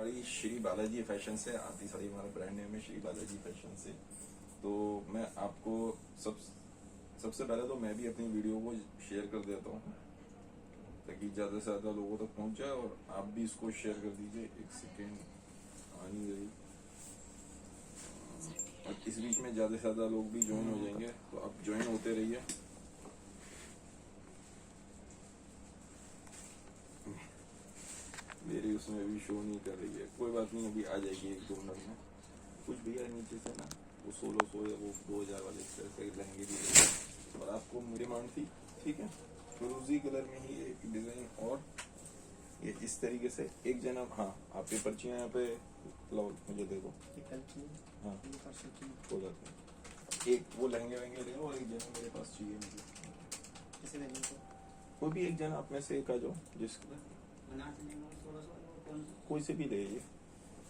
Sari Shri Balaji fashion से आती साड़ी, हमारा ब्रांड नेम है श्री बालाजी फैशन से। तो मैं आपको सबसे पहले तो मैं भी अपनी वीडियो को शेयर कर देता हूँ ताकि ज़्यादा से ज़्यादा लोगों तक पहुँच जाए, और आप भी इसको शेयर कर दीजिए। एक सेकेंड आ नहीं गई, और इस बीच में ज़्यादा से ज़्यादा लोग भी ज्वाइन हो जाएंगे, तो आप ज्वाइन होते रहिए। मेरी उसमें भी शो नहीं कर रही है, कोई बात नहीं, अभी आ जाएगी 1-2 मिनट में। कुछ भैया नीचे से ना वो 1600 या वो 2000 वाले से लहंगे भी लेंगे, और आपको मेरी डिमांड थी, ठीक है, फिरोजी कलर में ही एक डिजाइन, और ये इस तरीके से एक जना। हाँ, आपकी पर्चियाँ यहाँ पे लाओ, मुझे दे दो। हाँ, हो जाता है। एक वो लहंगे वहंगे ले, और एक जना मेरे पास चाहिए मुझे। कोई भी एक जना आप में से एक आ जाओ, जिसका कोई से भी ले, ये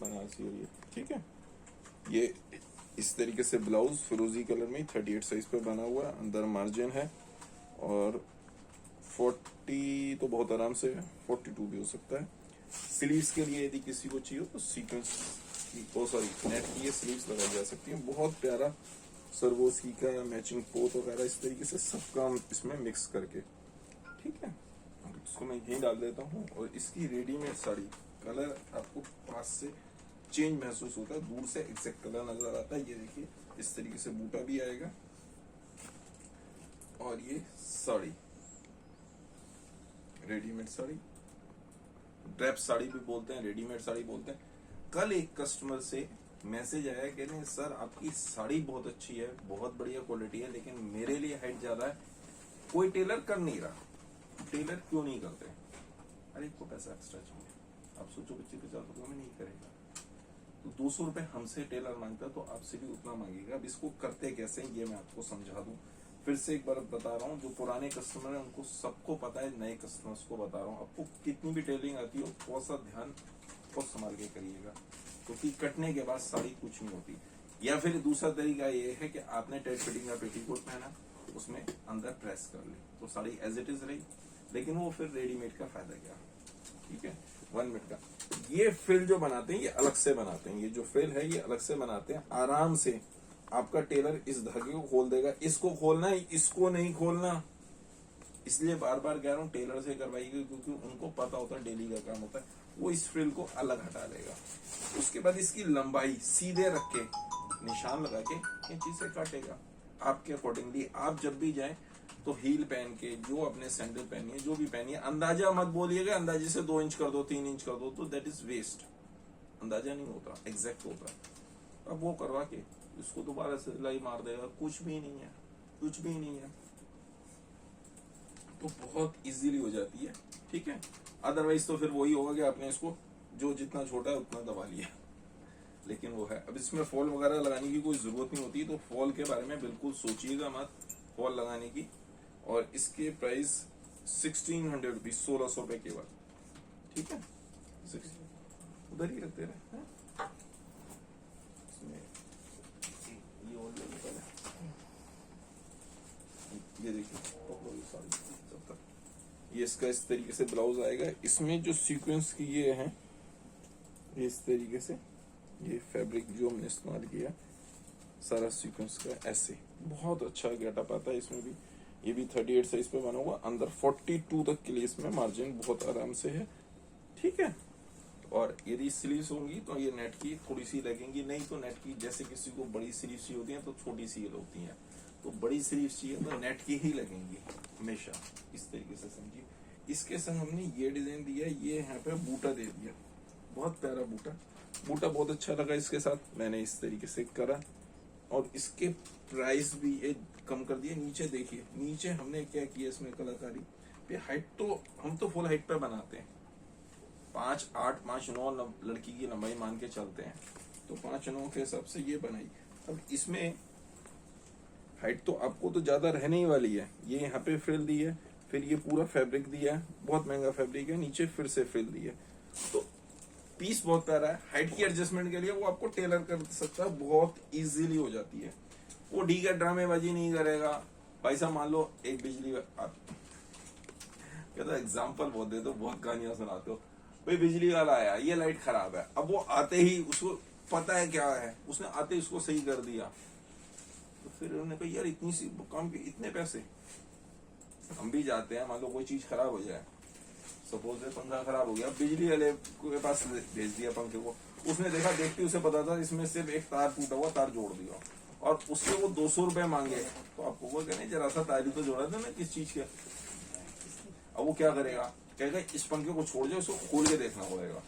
बनारसी और ये, ठीक है। ये इस तरीके से ब्लाउज फिरोजी कलर में 38 साइज पे बना हुआ है, अंदर मार्जिन है, और 40 तो बहुत आराम से 42 भी हो सकता है। स्लीव्स के लिए यदि किसी को चाहिए तो सीक्वेंस की नेट की ये स्लीव्स लगाई जा सकती है। बहुत प्यारा सरवोसी का मैचिंग पोत वगैरह इस तरीके से सब काम इसमें मिक्स करके, ठीक है। इसको मैं यहीं डाल देता हूँ। और इसकी रेडीमेड साड़ी कलर आपको पास से चेंज महसूस होता है, दूर से एग्जैक्ट कलर नजर आता है। ये देखिए इस तरीके से बूटा भी आएगा, और ये साड़ी रेडीमेड साड़ी, ड्रेप साड़ी भी बोलते हैं, रेडीमेड साड़ी बोलते हैं। कल एक कस्टमर से मैसेज आया कि नहीं सर आपकी साड़ी बहुत अच्छी है, बहुत बढ़िया क्वालिटी है, लेकिन मेरे लिए हाइट ज्यादा है, कोई टेलर कर नहीं रहा। टेलर क्यों नहीं करते? अरे को पैसा एक्स्ट्रा चाहिए, आप सोचो 25-50 रुपये में नहीं करेगा, तो 200 रुपए हमसे टेलर मांगता है, तो आपसे भी उतना मांगेगा। अब इसको करते कैसे ये मैं आपको समझा दूं। फिर से एक बार बता रहा हूँ, जो पुराने कस्टमर है उनको सबको पता है, नए कस्टमर्स को बता रहा हूँ, आपको कितनी भी टेलरिंग आती हो थोड़ा सा ध्यान बहुत संभाल के करिएगा, क्योंकि कटने के बाद साड़ी कुछ नहीं होती। या फिर दूसरा तरीका ये है कि आपने टाइट फिटिंग का पेटीकोट पहना, उसमें अंदर प्रेस कर ली, तो साड़ी एज इट इज रही, लेकिन वो फिर रेडीमेड का फायदा क्या, ठीक है। 1 मिनट का ये फ्रिल जो बनाते हैं ये अलग से बनाते हैं, ये जो फ्रिल है ये अलग से बनाते हैं। आराम से आपका टेलर इस धागे को खोल देगा, इसको खोलना है, इसको नहीं खोलना। इसलिए बार बार कह रहा हूँ टेलर से करवाइएगा, क्योंकि उनको पता होता है डेली का काम होता है। वो इस फ्रिल को अलग हटा देगा, उसके बाद इसकी लंबाई सीधे रख के निशान लगा के इंची से काटेगा आपके अकॉर्डिंगली। आप जब भी जाए तो हील पहन के, जो अपने सैंडल पहनिए, जो भी पहनिए, अंदाजा मत बोलिएगा अंदाजे से 2 इंच कर दो, 3 इंच कर दो, तो दैट इज वेस्ट। अंदाजा नहीं होता, एग्जैक्ट होता। अब वो करवा के इसको दोबारा से सिलाई मार देगा, कुछ भी नहीं है, कुछ भी नहीं है, तो बहुत इजीली हो जाती है, ठीक है। अदरवाइज तो फिर वही होगा कि आपने इसको जो जितना छोटा है उतना दबा लिया, लेकिन वो है। अब इसमें फॉल वगैरह लगाने की कोई जरूरत नहीं होती, तो फॉल के बारे में बिल्कुल सोचिएगा मत, फॉल लगाने की। और इसके प्राइस 1600 रुपीज, 1600 रुपए केवल, ठीक है। उधर ही रखते रहे, ये देखिए ये इसका इस तरीके से ब्लाउज आएगा। इसमें जो सीक्वेंस की ये है, ये इस तरीके से ये फैब्रिक जो हमने इस्तेमाल किया सारा सीक्वेंस का, ऐसे बहुत अच्छा गेटअप आता है इसमें भी। ये भी 38 साइज पे बना हुआ, अंदर 42 तक के लिए इसमें मार्जिन बहुत आराम से है, ठीक है। और यदि स्लीव्स होंगी तो ये नेट की थोड़ी सी लगेंगी, नहीं तो नेट की, जैसे किसी को बड़ी स्लीव्स चाहिए होती है तो छोटी सी होती है, तो बड़ी स्लीव्स चाहिए तो नेट की ही लगेंगी हमेशा, इस तरीके से समझिए। इसके संग हमने ये डिजाइन दिया, ये यहाँ पे बूटा दे दिया, बहुत प्यारा बूटा, बूटा बहुत अच्छा लगा इसके साथ, मैंने इस तरीके से करा। और इसके प्राइस भी ये कम कर दिए। नीचे देखिए, नीचे हमने क्या किया इसमें कलाकारी पे, हाइट तो हम तो फुल हाइट पे बनाते हैं, 5'8", 5'9" लड़की की लंबाई मान के चलते हैं, तो 5'9" के हिसाब से ये बनाई। अब इसमें हाइट तो आपको तो ज्यादा रहने ही वाली है। ये यहाँ पे फ्रिल दी है, फिर ये पूरा फैब्रिक दिया है, बहुत महंगा फैब्रिक है, नीचे फिर से फ्रिल दी है, तो पीस बहुत प्यारा है। हाइट की एडजस्टमेंट के लिए वो आपको टेलर कर सकता है, बहुत इजीली हो जाती है। वो ढीक है, ड्रामेबाजी नहीं करेगा। भाई साहब मान लो एक बिजली, आप कहते एग्जाम्पल बहुत दे दो, बहुत कहानियां सुनाते हो, भाई बिजली वाला आया, ये लाइट खराब है, अब वो आते ही उसको पता है क्या है, उसने आते ही उसको सही कर दिया, तो फिर उन्होंने कहा यार इतनी सी काम के इतने पैसे। हम भी जाते हैं, मान लो कोई चीज खराब हो जाए, सपोज पंखा खराब हो गया, बिजली वाले के पास भेज दिया पंखे को, उसने देखा, देखते उसे पता था इसमें सिर्फ एक तार टूटा हुआ, तार जोड़ दिया, और उससे वो 200 रुपए मांगे, तो आपको वो कहने जरा सा तार ही तो जोड़ा था ना किस चीज के। अब वो क्या करेगा, कहेगा इस पंखे को छोड़ जाओ, इसको खोल के देखना पड़ेगा,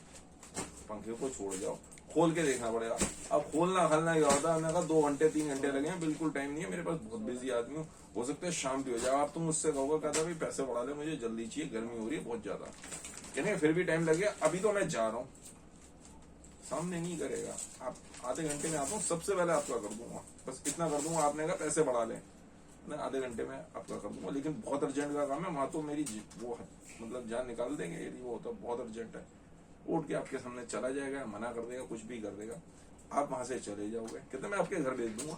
पंखे को छोड़ जाओ, खोल के देखना पड़ेगा। अब खोलना खालना क्या होता है, हमने कहा 2 घंटे 3 घंटे लगे हैं, बिल्कुल टाइम नहीं है मेरे पास, बहुत बिजी आदमी हूँ, हो सकता है शाम भी हो जाए। आप तुम मुझसे कहोगे, कहता भाई पैसे बढ़ा ले, मुझे जल्दी चाहिए, गर्मी हो रही है बहुत ज्यादा, कहने फिर भी टाइम लगेगा, अभी तो मैं जा रहा हूँ। सामने नहीं करेगा, आप आधे घंटे में आता हूँ, सबसे पहले आपका कर दूंगा, बस इतना कर दूंगा, आपने कहा पैसे बढ़ा ले, मैं आधे घंटे में आपका कर दूंगा, लेकिन बहुत अर्जेंट का काम है, वहां तो मेरी वो मतलब जान निकाल देंगे यदि वो होता बहुत अर्जेंट है। उठ के आपके सामने चला जाएगा, मना कर देगा, कुछ भी कर देगा, आप वहां से चले जाओगे, कहते मैं आपके घर भेज दूंगा।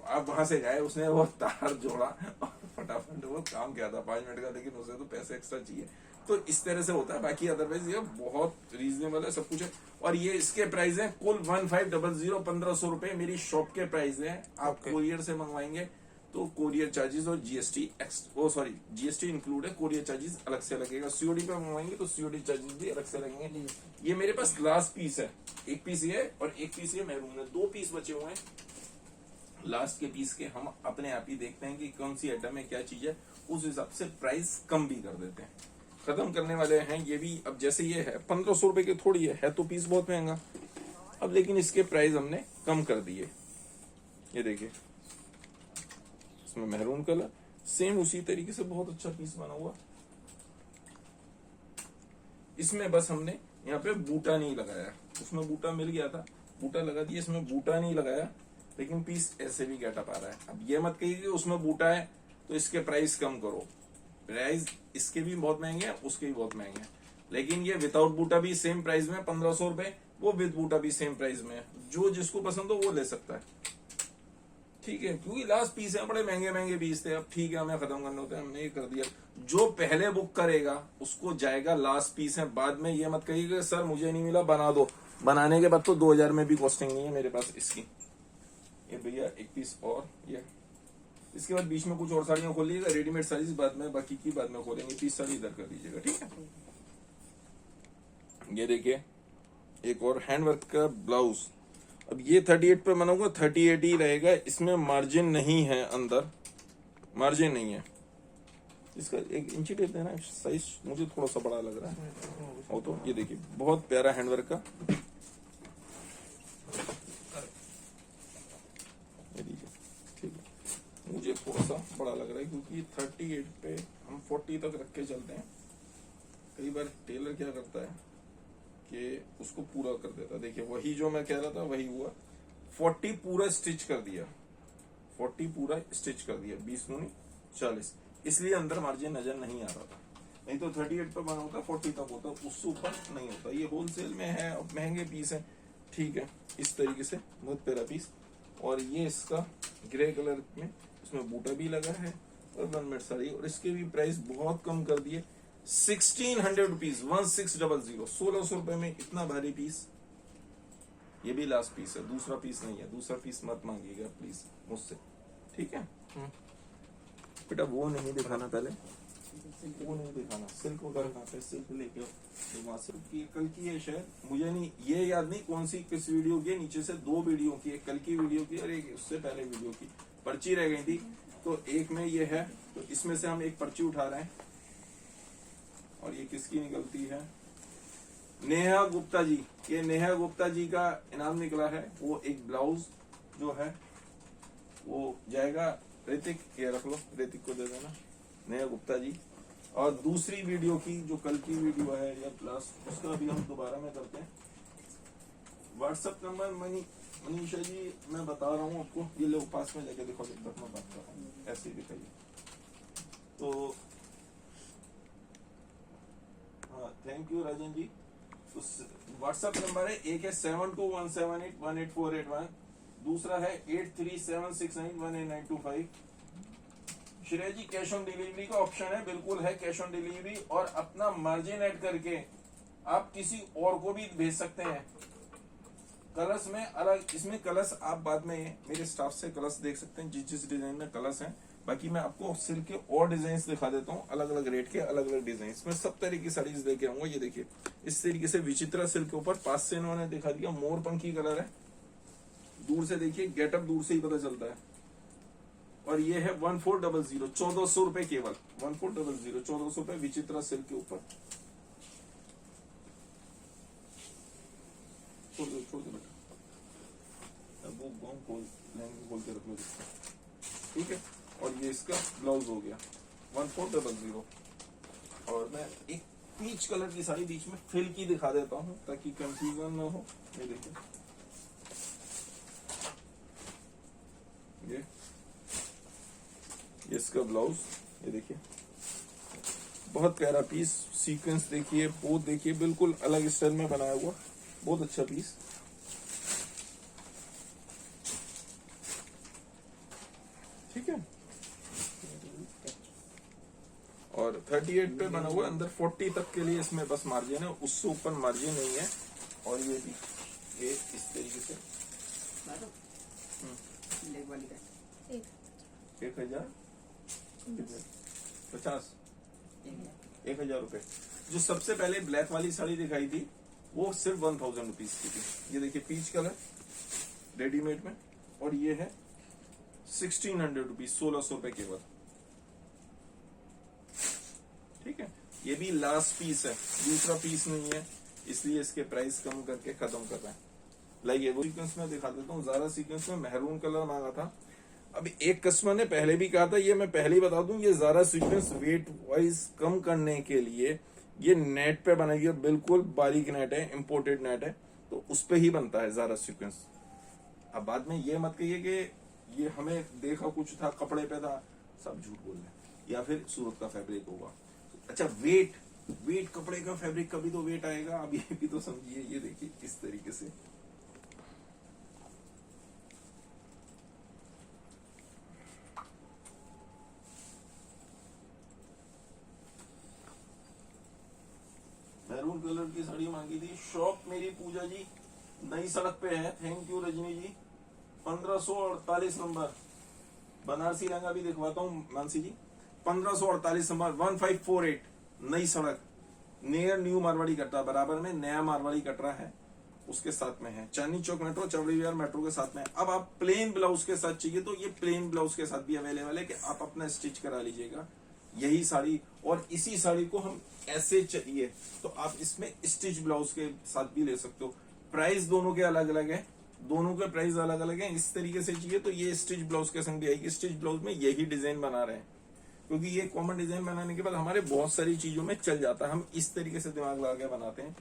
आप वहां से गए, उसने वो तार जोड़ा और फटाफट वो काम किया था 5 मिनट का, लेकिन उसे तो पैसे एक्स्ट्रा चाहिए। तो इस तरह से होता है, बाकी अदरवाइज ये बहुत रीजनेबल है, सब कुछ है। और ये इसके प्राइस है कुल 1500, 1500 रुपए मेरी शॉप के प्राइस है। आप कोरियर से मंगवाएंगे तो कोरियर चार्जेस और जीएसटी सॉरी जीएसटी इंक्लूड है, कोरियर चार्जेस अलग से लगेगा। सीओडी पे मंगवाएंगे तो सीओडी चार्जेस भी अलग से लगेंगे। ये मेरे पास लास्ट पीस है, एक पीस ये और एक पीस ये मैरून है, 2 पीस बचे हुए हैं। लास्ट के पीस के हम अपने आप ही देखते हैं कि कौन सी आइटम है, क्या चीज है, उस हिसाब से प्राइस कम भी कर देते हैं। खत्म करने वाले हैं ये भी। अब जैसे ये है 1500 रुपए की थोड़ी है तो पीस बहुत महंगा, अब लेकिन इसके प्राइस हमने कम कर दिए। ये देखिए इसमें मैरून कलर, सेम उसी तरीके से बहुत अच्छा पीस बना हुआ। इसमें बस हमने यहाँ पे बूटा नहीं लगाया, उसमें बूटा मिल गया था, बूटा लगा दिया, इसमें बूटा नहीं लगाया, लेकिन पीस ऐसे भी गेटअप आ रहा है। अब ये मत कहिए कि उसमें बूटा है तो इसके प्राइस कम करो, प्राइस इसके भी बहुत महंगे हैं, उसके भी बहुत महंगे हैं, लेकिन ये विदाउट बूटा भी सेम प्राइस में 1500 रुपए, वो विद बूटा भी सेम प्राइस में है। जो जिसको पसंद हो वो ले सकता है, ठीक है, क्योंकि लास्ट पीस है, बड़े महंगे महंगे पीस थे। अब ठीक है, हमें खत्म करना होता है, हमने ये कर दिया। जो पहले बुक करेगा उसको जाएगा, लास्ट पीस है। बाद में ये मत कहिएगा सर मुझे नहीं मिला, बना दो, बनाने के बाद तो 2000 में भी कॉस्टिंग नहीं है मेरे पास इसकी। ये भैया एक पीस और ये, इसके बाद बीच में कुछ और साड़ियां खोल लीजिएगा, रेडीमेड साड़ीज बाद में, बाकी की बाद में खोलेंगे। 30 साड़ी इधर कर दीजिएगा, ठीक है। ये देखिए एक और हैंडवर्क का ब्लाउज। अब ये 38 पे बनाऊंगा, 38 ही रहेगा, इसमें मार्जिन नहीं है, अंदर मार्जिन नहीं है। इसका 1 इंची टेप देना, साइज मुझे थोड़ा सा बड़ा लग रहा है। और तो ये देखिए बहुत प्यारा हैंडवर्क का, ये देखिए, ठीक है, मुझे थोड़ा सा बड़ा लग रहा है क्योंकि 38 पे हम 40 तक रख के चलते हैं। कई बार टेलर क्या करता है कि उसको पूरा कर देता। देखिए वही जो मैं कह रहा था वही हुआ, 40 पूरा स्टिच कर दिया, 40 पूरा स्टिच कर दिया, 20 दूनी 40, इसलिए अंदर मार्जिन नजर नहीं आ रहा था। नहीं तो 38 पे बना होता 40 तक होता, उससे ऊपर नहीं होता। ये होलसेल में है, अब महंगे पीस है, ठीक है। इस तरीके से बहुत प्यारा पीस। और ये इसका ग्रे कलर में, इसमें बूटा भी लगा है और 1 मीटर साड़ी, और इसके भी प्राइस बहुत कम कर दिए, 1600 रुपीज, 1600, 1600 रुपए में इतना भारी पीस। ये भी लास्ट पीस है, दूसरा पीस नहीं है, दूसरा पीस मत मांगिएगा प्लीज मुझसे, ठीक है। बेटा वो नहीं दिखाना, पहले वो नहीं दिखाना, सिल्क वगैरह कहाँ पे, सिल्क लेके आओ वहां से। कल की है शायद, मुझे नहीं ये याद नहीं कौन सी किस वीडियो की, नीचे से 2 वीडियो की, एक कल की वीडियो की और एक उससे पहले वीडियो की पर्ची रह गई थी, तो एक में ये है, तो इसमें से हम एक पर्ची उठा रहे हैं। और ये किसकी निकलती है, नेहा गुप्ता जी, ये नेहा गुप्ता जी का इनाम निकला है। वो एक ब्लाउज जो है वो जाएगा ऋतिक, ये रख लो, ऋतिक को दे देना, नेहा गुप्ता जी। और दूसरी वीडियो की जो कल की वीडियो है या प्लस, उसका अभी हम दोबारा में करते हैं। व्हाट्सएप नंबर मनीषा जी मैं बता रहा हूँ आपको, ये लोग पास में लेके देखो, जब तक मैं बात कर रहा हूँ ऐसे ही दिखाइए। तो हाँ thank you Rajan ji. WhatsApp number है, एक है 7217818481, दूसरा है 8376918925। Shrey ji cash on delivery का ऑप्शन है, बिल्कुल है कैश ऑन डिलीवरी, और अपना मार्जिन ऐड करके आप किसी और को भी भेज सकते हैं। कलर्स में अलग, इसमें कलर्स आप बाद में मेरे स्टाफ से कलर्स देख सकते हैं जिस जिस डिजाइन में कलर्स हैं। बाकी मैं आपको सिल्क के और डिजाइन दिखा देता हूँ, अलग अलग रेट के अलग अलग डिजाइन में सब तरीके की साड़ीज लेके आऊंगा। ये देखिए इस तरीके से विचित्रा सिल्क के ऊपर पास से इन्होंने दिखा दिया, मोर पंखी कलर है, दूर से देखिए गेटअप दूर से ही पता चलता है। और ये है 1400, 1400 रुपए केवल, 1400, 1400 रुपए विचित्रा सिल्क के ऊपर। छोड़ दो बेटा, वो बॉम खोल के रख लो, ठीक है। और ये इसका ब्लाउज हो गया 1400। और मैं एक पीच कलर की साड़ी बीच में फिल की दिखा देता हूँ ताकि कंफ्यूजन ना हो। ये देखिए ये इसका ब्लाउज, ये देखिए बहुत प्यारा पीस, सीक्वेंस देखिए, पोत देखिए, बिल्कुल अलग स्टाइल में बनाया हुआ, बहुत अच्छा पीस। ठीक है। और 38 पे बना हुआ, अंदर 40 तक के लिए इसमें बस मार्जिन है, उससे ऊपर मार्जिन नहीं है। और ये भी ये इस तरीके से 1050 रुपए। जो सबसे पहले ब्लैक वाली साड़ी दिखाई थी वो सिर्फ 1000 रुपीज की थी। ये देखिए पीच कलर रेडीमेड में, और ये है 1600 रुपीज, 1600 रुपए केवल। ठीक है, ये भी लास्ट पीस है, दूसरा पीस नहीं है, इसलिए इसके प्राइस कम करके खत्म कर रहे हैं। लाइक वो सीक्वेंस में दिखा देता हूँ, ज़ारा सीक्वेंस में मेहरून कलर मांगा था। अभी एक कस्टमर ने पहले भी कहा था, ये मैं पहले ही बता दूं, ये ज़ारा सीक्वेंस वेट वाइज कम करने के लिए ये नेट पे बनाई है, बिल्कुल बारीक नेट है, इम्पोर्टेड नेट है, तो उस पे ही बनता है ज़ारा सीक्वेंस। अब बाद में ये मत कहिए कि ये हमें देखा कुछ था, कपड़े पे था, सब झूठ बोल रहे हैं, या फिर सूरत का फैब्रिक होगा। अच्छा, वेट कपड़े का फैब्रिक का भी तो वेट आएगा, अब ये भी तो समझिए। ये देखिए इस तरीके से मैरून कलर की साड़ी मांगी थी। शॉप मेरी पूजा जी नई सड़क पे है, thank you Rajni ji. 1548 number, Banarasi lehenga भी दिखवाता हूँ मानसी जी। 1548 नंबर, 1548 नई सड़क, नियर न्यू मारवाड़ी कटरा, बराबर में नया मारवाड़ी कटरा है, उसके साथ में है। चांदनी चौक मेट्रो, चौड़ी विहार मेट्रो के साथ में है। अब आप प्लेन ब्लाउज के साथ चाहिए तो ये प्लेन ब्लाउज के साथ भी अवेलेबल है कि आप अपना स्टिच करा लीजिएगा यही साड़ी। और इसी साड़ी को हम ऐसे चाहिए तो आप इसमें स्टिच ब्लाउज के साथ भी ले सकते हो। प्राइस दोनों के अलग अलग है, दोनों के प्राइस अलग अलग है। इस तरीके से चाहिए तो ये स्टिच ब्लाउज के संग भी आएगी। स्टिच ब्लाउज में यही डिजाइन बना रहे हैं क्योंकि ये कॉमन डिजाइन बनाने के बाद हमारे बहुत सारी चीजों में चल जाता है। हम इस तरीके से दिमाग लगा के बनाते हैं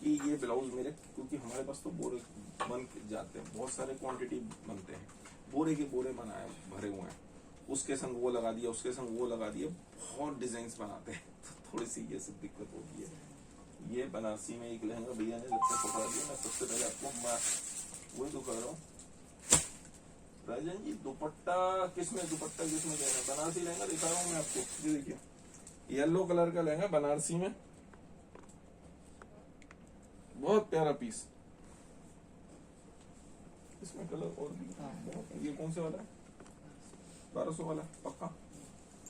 कि ये ब्लाउज मेरे, क्योंकि हमारे पास तो बोरे बन जाते हैं, बहुत सारे क्वांटिटी बनते हैं, बोरे के बोरे बनाए भरे हुए हैं, उसके संग वो लगा दिया, उसके संग वो लगा दिया, बहुत डिजाइन बनाते हैं, तो थोड़ी सी ये सब दिक्कत होती है। ये बनारसी में एक लहंगा भैया ने जब तक पकड़ा दिया, मैं सबसे पहले आपको वही तो कर रहा हूँ। राजन जी दुपट्टा किसमें देना, बनारसी लहंगा दिखा रहा हूँ मैं आपको। ये देखिए येलो कलर का लहंगा बनारसी में, बहुत प्यारा पीस, इसमें कलर और भी। ये कौन से वाला है? 1200 वाला पक्का,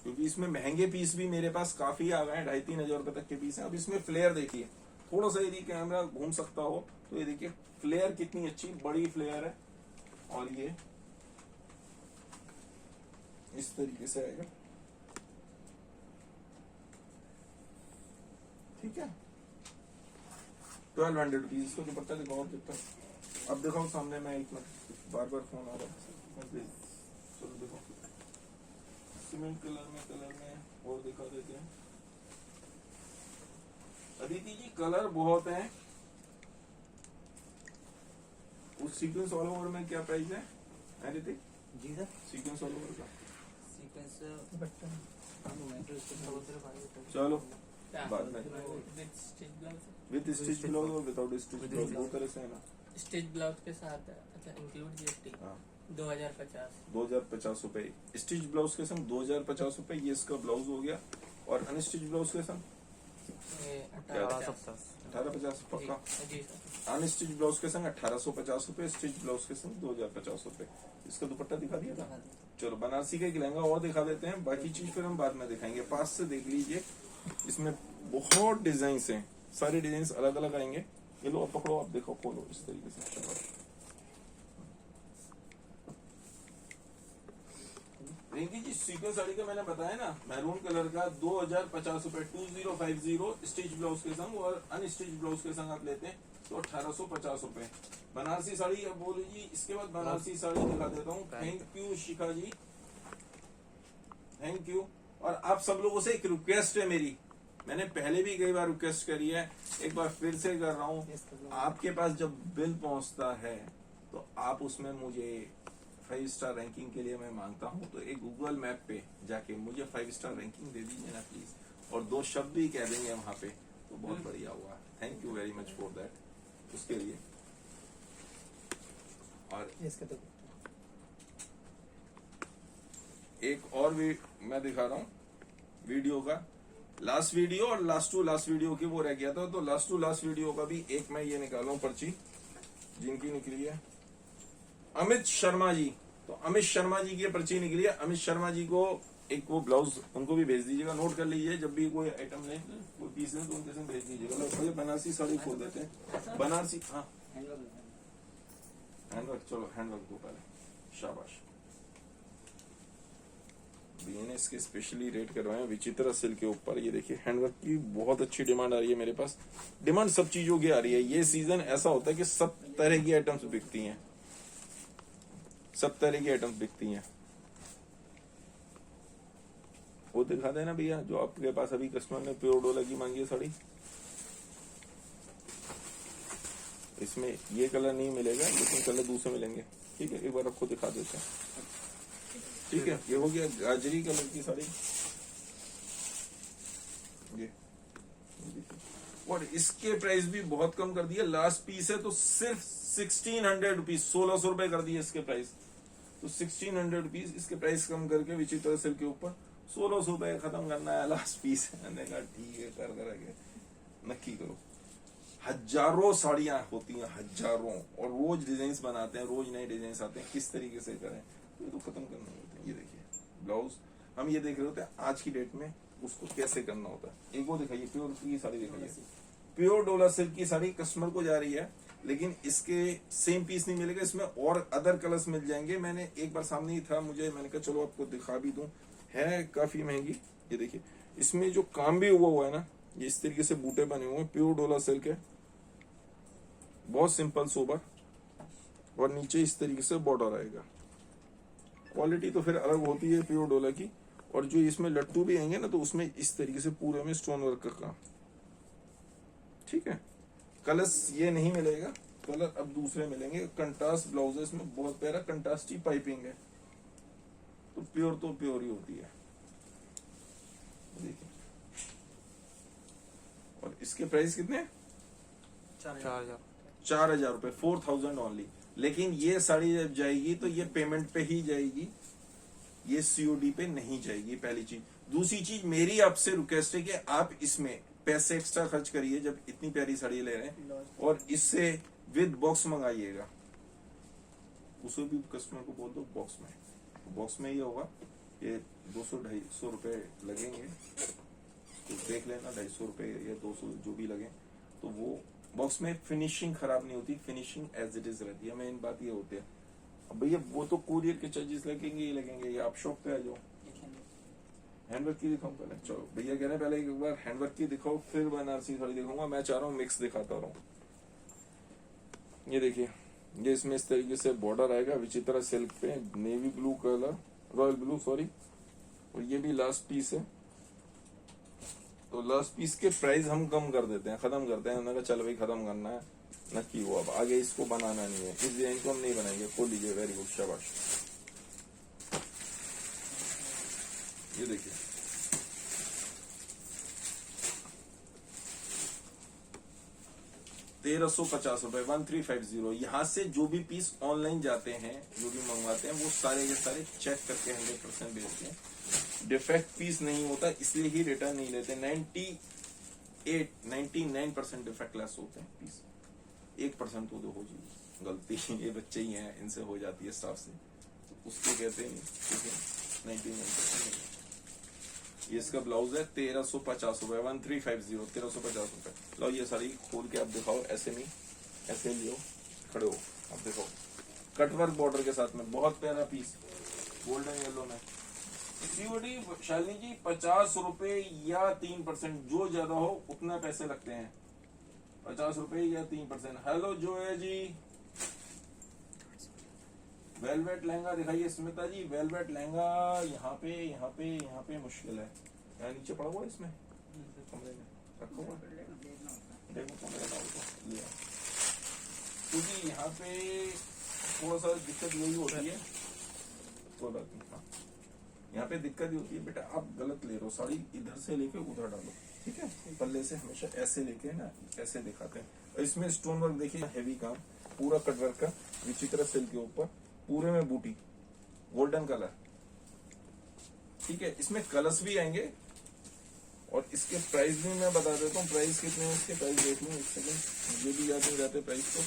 क्योंकि इसमें महंगे पीस भी मेरे पास काफी आ गए, 2500-3000 हजार रुपए तक के पीस है। अब इसमें फ्लेयर देखिए, थोड़ा सा यदि कैमरा घूम सकता हो तो ये देखिए फ्लेयर कितनी अच्छी बड़ी फ्लेयर है, और ये इस तरीके से आएगा। ठीक है, 1200 रुपीज। इसको दुपट्टा दिखाओ कितना, अब दिखाओ सामने, मैं एक मिनट, बार बार फोन आ रहा है। चलो देखो, सीमेंट कलर में और दिखा देते हैं। अदिति जी कलर बहुत हैं। उस सीक्वेंस ऑल ओवर में क्या प्राइस है अदिति जी? सर सीक्वेंस ऑल ओवर का चलो बाद में विद स्टिच ब्लाउज और विदाउट स्टिच ब्लाउज दो तरह से है ना। स्टिच ब्लाउज के साथ अच्छा इंक्लूड जीएसटी 2050 रुपए स्टिच ब्लाउज के संग 2050 रुपए, ये इसका ब्लाउज हो गया। और अनस्टिच ब्लाउज के संग ये 1850 1850 पक्का। जी सर। अनस्टिच ब्लाउज के संग 1850 रुपए, स्टिच ब्लाउज के संग 2050 रुपए। इसका दुपट्टा दिखा दिया था। चलो बनारसी का एक लहंगा और दिखा देते हैं, बाकी चीज फिर हम बाद में दिखाएंगे। पास से देख लीजिए, इसमें बहुत डिजाइन हैं, सारे डिजाइन अलग अलग आएंगे। ये लो, आप पकड़ो, आप देखो, खोलो इस तरीके से। रिंकी जी सीक्वेंस साड़ी का मैंने बताया ना, मैरून कलर का 2050 रुपए, 2050 स्टिच ब्लाउज के संग, और अनस्टिच ब्लाउज के संग आप लेते हैं तो 1850 रुपए। बनारसी साड़ी अब बोलो जी। इसके बाद बनारसी साड़ी दिखा देता हूँ। Thank you Shikha ji, thank you. और आप सब लोगों से एक रिक्वेस्ट है मेरी, मैंने पहले भी कई बार रिक्वेस्ट करी है, एक बार फिर से कर रहा हूँ। आपके पास जब बिल पहुंचता है तो आप उसमें मुझे 5 स्टार रैंकिंग के लिए मैं मांगता हूँ, तो एक गूगल मैप पे जाके मुझे 5 स्टार रैंकिंग दे दीजिए ना प्लीज, और 2 शब्द भी कह देंगे वहां पे, तो बहुत बढ़िया हुआ। Thank you very much for that, उसके लिए। और एक और भी मैं दिखा रहा हूँ वीडियो का, लास्ट वीडियो और लास्ट टू लास्ट वीडियो की वो रह गया था, तो लास्ट टू लास्ट वीडियो का भी एक मैं ये निकाला हूँ पर्ची, जिनकी निकली है अमित शर्मा जी। तो अमित शर्मा जी की पर्ची निकली है। अमित शर्मा जी को एक वो ब्लाउज उनको भी भेज दीजिएगा, नोट कर लीजिए, जब भी कोई आइटम ले, कोई पीस ले तो उनके संग भेज दीजिएगा। पहले बनारसी साड़ी खोल देते हैं। बनारसी, हाँ हैंडवर्क, चलो हैंडवर्क दो पहले, शाबाश। बीएनएस के स्पेशली रेट करवाए हैं विचित्रा सिल्क के ऊपर। ये देखिए हैंडवर्क की बहुत अच्छी डिमांड आ रही है मेरे पास। डिमांड सब चीजों की आ रही है। ये सीजन ऐसा होता है कि सब तरह की आइटम्स बिकती हैं, सब तरह की आइटम्स बिकती हैं। वो दिखा देना भैया जो आपके पास अभी कस्टमर ने प्योर डोला की मांगी है साड़ी। इसमें ये कलर नहीं मिलेगा, लेकिन कलर दूसरे मिलेंगे। ठीक है, एक बार आपको दिखा देते हैं। ठीक है, ये हो गया गाजरी कलर की साड़ी। ये और इसके प्राइस भी बहुत कम कर दिया। लास्ट पीस है तो सिर्फ 1600 रुपीज, 1600 रुपए कर दिए इसके प्राइस। तो 1600 रुपीज इसके प्राइस कम करके विचित्र सिल्क के ऊपर 1600 रुपए खत्म करना है। लास्ट पीस मैंने कहा ठीक है, कर करके नक्की करो। हजारों साड़ियां होती हैं, हजारों, और रोज डिजाइन बनाते हैं, रोज नए डिजाइन आते हैं। किस तरीके से करें ये तो खत्म करना होता है। ये देखिए ब्लाउज हम ये देख रहे होते हैं आज की डेट में उसको कैसे करना होता है। एक वो दिखाइए, प्योर की साड़ी दिखाइए, प्योर डोला सिल्क की साड़ी कस्टमर को जा रही है, लेकिन इसके सेम पीस नहीं मिलेगा, इसमें और अदर कलर्स मिल जाएंगे। मैंने एक बार सामने ही था, मैंने कहा चलो आपको दिखा भी दूं, है काफी महंगी। ये देखिए इसमें जो काम भी हुआ है ना, ये इस तरीके से बूटे बने हुए हैं, प्योर डोला सिल्क है, बहुत सिंपल सोबर, और नीचे इस तरीके से बॉर्डर आएगा। क्वालिटी तो फिर अलग होती है प्योर डोला की। और जो इसमें लट्टू भी आएंगे ना, तो उसमें इस तरीके से पूरे में स्टोन वर्क का काम। ठीक है, कलर्स ये नहीं मिलेगा, कलर अब दूसरे मिलेंगे। कंट्रास्ट ब्लाउज है इसमें, बहुत प्यारा कंट्रास्टी पाइपिंग है, तो प्योर ही होती है। देखिए, और इसके प्राइस कितने? 4000 रुपए, 4000 ओनली। लेकिन ये साड़ी जब जाएगी तो ये पेमेंट पे ही जाएगी, ये सीओडी पे नहीं जाएगी, पहली चीज। दूसरी चीज, मेरी आपसे रिक्वेस्ट है कि आप इसमें पैसे एक्स्ट्रा खर्च करिए जब इतनी प्यारी साड़ी ले रहे हैं, और इससे विद बॉक्स मंगाइएगा। उसे भी कस्टमर को बोल दो बॉक्स में ही होगा। ये 200-250 रुपए लगेंगे, तो देख लेना, 250 रुपए या 200 जो भी लगे। तो वो बॉक्स में फिनिशिंग खराब नहीं होती, फिनिशिंग एज इट इज रहती है। मेन बात ये होती है। अब भैया वो तो कुरियर के चार्जेस लगेंगे ही लगेंगे, ये आप शॉप पे आ जाओ। हैंडवर्क की दिखाऊं पहले? चलो भैया कह रहे हैं पहले एक बार हैंडवर्क की दिखाओ, फिर बनारसी साड़ी दिखाऊंगा। मैं चाह रहा हूँ मिक्स दिखाता रहूं। ये देखिए, ये इसमें इस तरीके से बॉर्डर आएगा विचित्रा सिल्क पे, navy blue colour, royal blue sorry, और ये भी लास्ट पीस है। तो लास्ट पीस के प्राइस हम कम कर देते हैं, खत्म करते हैं। उन्होंने कहा चल भाई खत्म करना है, नक्की वो अब आगे इसको बनाना नहीं है, इस डिजाइन को हम नहीं बनाएंगे। खोल लीजिए, वेरी गुड, शाबाश। ये देखिए, ₹1350, 1350। यहाँ से जो भी पीस ऑनलाइन जाते हैं, जो भी मंगवाते हैं, वो सारे के सारे चेक करके 100% भेजते हैं। डिफेक्ट पीस नहीं होता, इसलिए ही रिटर्न नहीं लेते। 99% डिफेक्टलेस होते हैं पीस। 1% तो हो जी गलती ये बच्चे ही हैं, इनसे हो जाती है स्टाफ से, तो उसको कहते हैं नहीं, ठीक है 99%। ये इसका ब्लाउज है 1350 रुपए, 1350, 1350 रुपए। लो ये साड़ी खोल के आप दिखाओ, ऐसे नहीं, ऐसे लियो, खड़े हो आप दिखाओ, कटवर्क बॉर्डर के साथ में, बहुत प्यारा पीस गोल्डन येलो में। सीओडी शालिनी जी 50 रुपए या 3%, जो ज्यादा हो उतना पैसे लगते हैं, 50 रुपए या 3%। हेलो जो है जी, वेलवेट लहंगा दिखाइए स्मिता जी, वेलवेट लहंगा यहाँ पे यहाँ पे यहाँ पे मुश्किल है, यहाँ नीचे पड़ा हुआ है इसमें कमरे में रखा हुआ, देखो कमरे में लिया, क्योंकि यहाँ पे थोड़ा सा दिक्कत यही होती है, कोई बात नहीं। हाँ यहाँ पे दिक्कत ही होती है बेटा, आप गलत ले रहे हो, साड़ी इधर से लेके उधर डालो, ठीक है, पल्ले से हमेशा ऐसे लेके ना ऐसे दिखाते हैं। और इसमें स्टोन वर्क देखिए, हैवी काम, पूरा कटवर्क का, विचित्र सिल्क के ऊपर, पूरे में बूटी, गोल्डन कलर, ठीक है। इसमें कलर्स भी आएंगे और इसके प्राइस भी मैं बता देता हूँ, प्राइस कितने हैं इसके, प्राइस देख लूँ एक सेकंड, मुझे भी याद नहीं रहते प्राइस तो।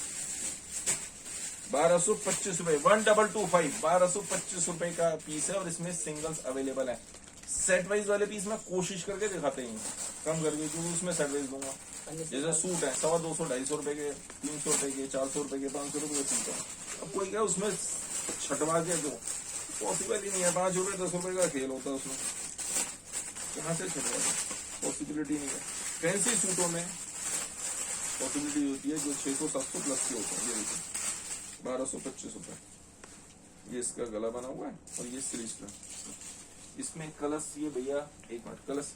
1225 रुपए, 1225, 1225 रुपए का पीस है, और इसमें सिंगल्स अवेलेबल है। सेट वाइज वाले पीस में कोशिश करके दिखाते हैं कम करके, क्योंकि उसमें सेट वाइज दूंगा। जैसे सूट है 250, 250 रुपए के, 300 रुपए के, 400 रुपए के, 500 रुपए के सूट है। अब कोई क्या उसमें छटवा के दो, पॉसिबल ही नहीं है, 5 रुपए 10 रुपए का खेल होता है उसमें, कहाँ से छटवा दो, पॉसिबिलिटी नहीं है। फैंसी सूटों में पॉसिबिलिटी होती है, जो 600-700 प्लस के होते हैं। ये देखिए 1225 रुपए, ये इसका गला बना हुआ है और ये स्लीव्स में, इसमें कलर्स, ये भैया एक मिनट, कलर्स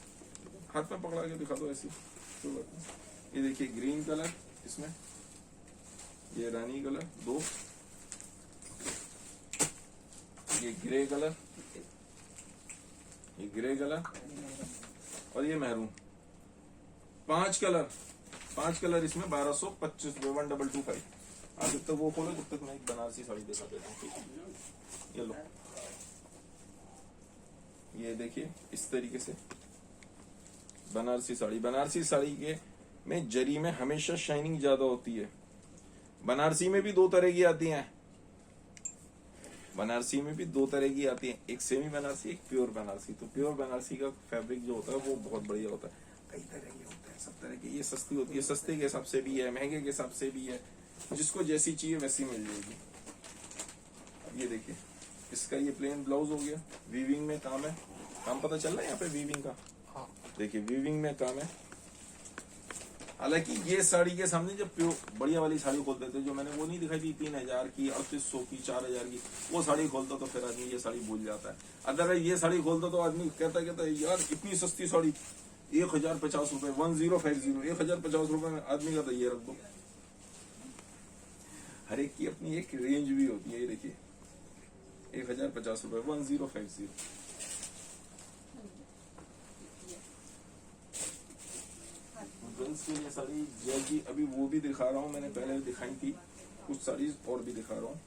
हाथ में पकड़ा के दिखा दो ऐसी, कोई बात नहीं। ये देखिए ग्रीन कलर इसमें, ये रानी कलर 2, ये ग्रे कलर, ये ग्रे कलर और ये मैरून, 5 कलर, 5 कलर इसमें 1225 रुपए, 1225। आप जब तक वो खोलो, जब तक मैं एक बनारसी साड़ी दिखा देता हूँ, ठीक है। ये लो, ये देखिए इस तरीके से बनारसी साड़ी, बनारसी साड़ी के में जरी में हमेशा शाइनिंग ज्यादा होती है। बनारसी में भी 2 तरह की आती हैं, बनारसी में भी 2 तरह की आती है, एक सेमी बनारसी, एक प्योर बनारसी। तो प्योर बनारसी का फैब्रिक जो होता है वो बहुत बढ़िया होता है। कई तरह के होते हैं, सब तरह के, ये सस्ती होती है, सस्ते के हिसाब से भी है, महंगे के हिसाब से भी है, जिसको जैसी चाहिए वैसी मिल जाएगी। अब ये देखिए, इसका ये प्लेन ब्लाउज हो गया, वीविंग में काम है, काम पता चल रहा है यहाँ पे वीविंग का, हाँ देखिए वीविंग में काम है। हालांकि ये साड़ी के सामने जब प्योर बढ़िया वाली साड़ी खोल देते, जो मैंने वो नहीं दिखाई थी 3000 की, 3800 की, 4000 की, वो साड़ी खोलता तो फिर आदमी ये साड़ी भूल जाता है। अदरवाइज ये साड़ी खोलता तो आदमी कहता है यार इतनी सस्ती साड़ी, 1050 रुपए, 1050, 1050 रुपए में आदमी का ये रख दो। हर एक की अपनी एक रेंज भी होती है, ये देखिए 1050 रुपए, 1050। गर्ल्स के लिए साड़ी जय जी, अभी वो भी दिखा रहा हूँ, मैंने पहले दिखाई थी कुछ साड़ीज और भी दिखा रहा हूँ।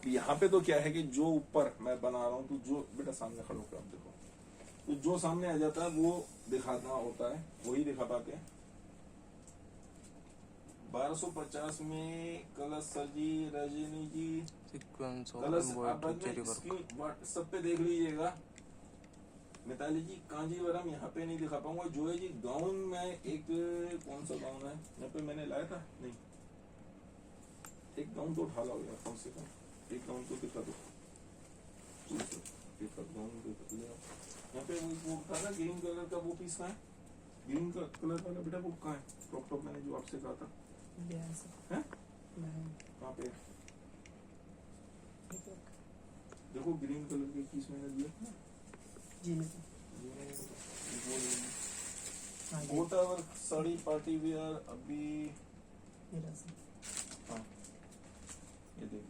यहाँ पे तो क्या है कि जो ऊपर मैं बना रहा हूँ, तो जो बेटा सामने खड़े होकर आप देखो, तो जो सामने आ जाता है वो दिखाना होता है, वही दिखा पाते हैं। 1250 में कलश सर जी, रजनी जी, सीक्वेंस और कलश एम्ब्रॉयडरी वर्क। व्हाट्सएप पे देख लीजिएगा। मिताली जी कांजीवरम यहाँ पे नहीं दिखा पाऊंगा। जो है जी गाउन में एक, कौन सा गाउन है यहाँ पे मैंने लाया था, नहीं एक गाउन तो उठा ला यार, कम से कम एक गाउन तो दिखा दो, गाउन यहाँ पे वो था ना ग्रीन कलर का, वो पीस कहाँ है, ग्रीन का कलर वाला बेटा, वो कहाँ है, क्रॉप टॉप मैंने जो आपसे कहा था, है कहाँ पे, देखो ग्रीन कलर के पीस मैंने दिया ना जी, गोटा वर्क साड़ी पार्टी वेयर, अभी हाँ ये देख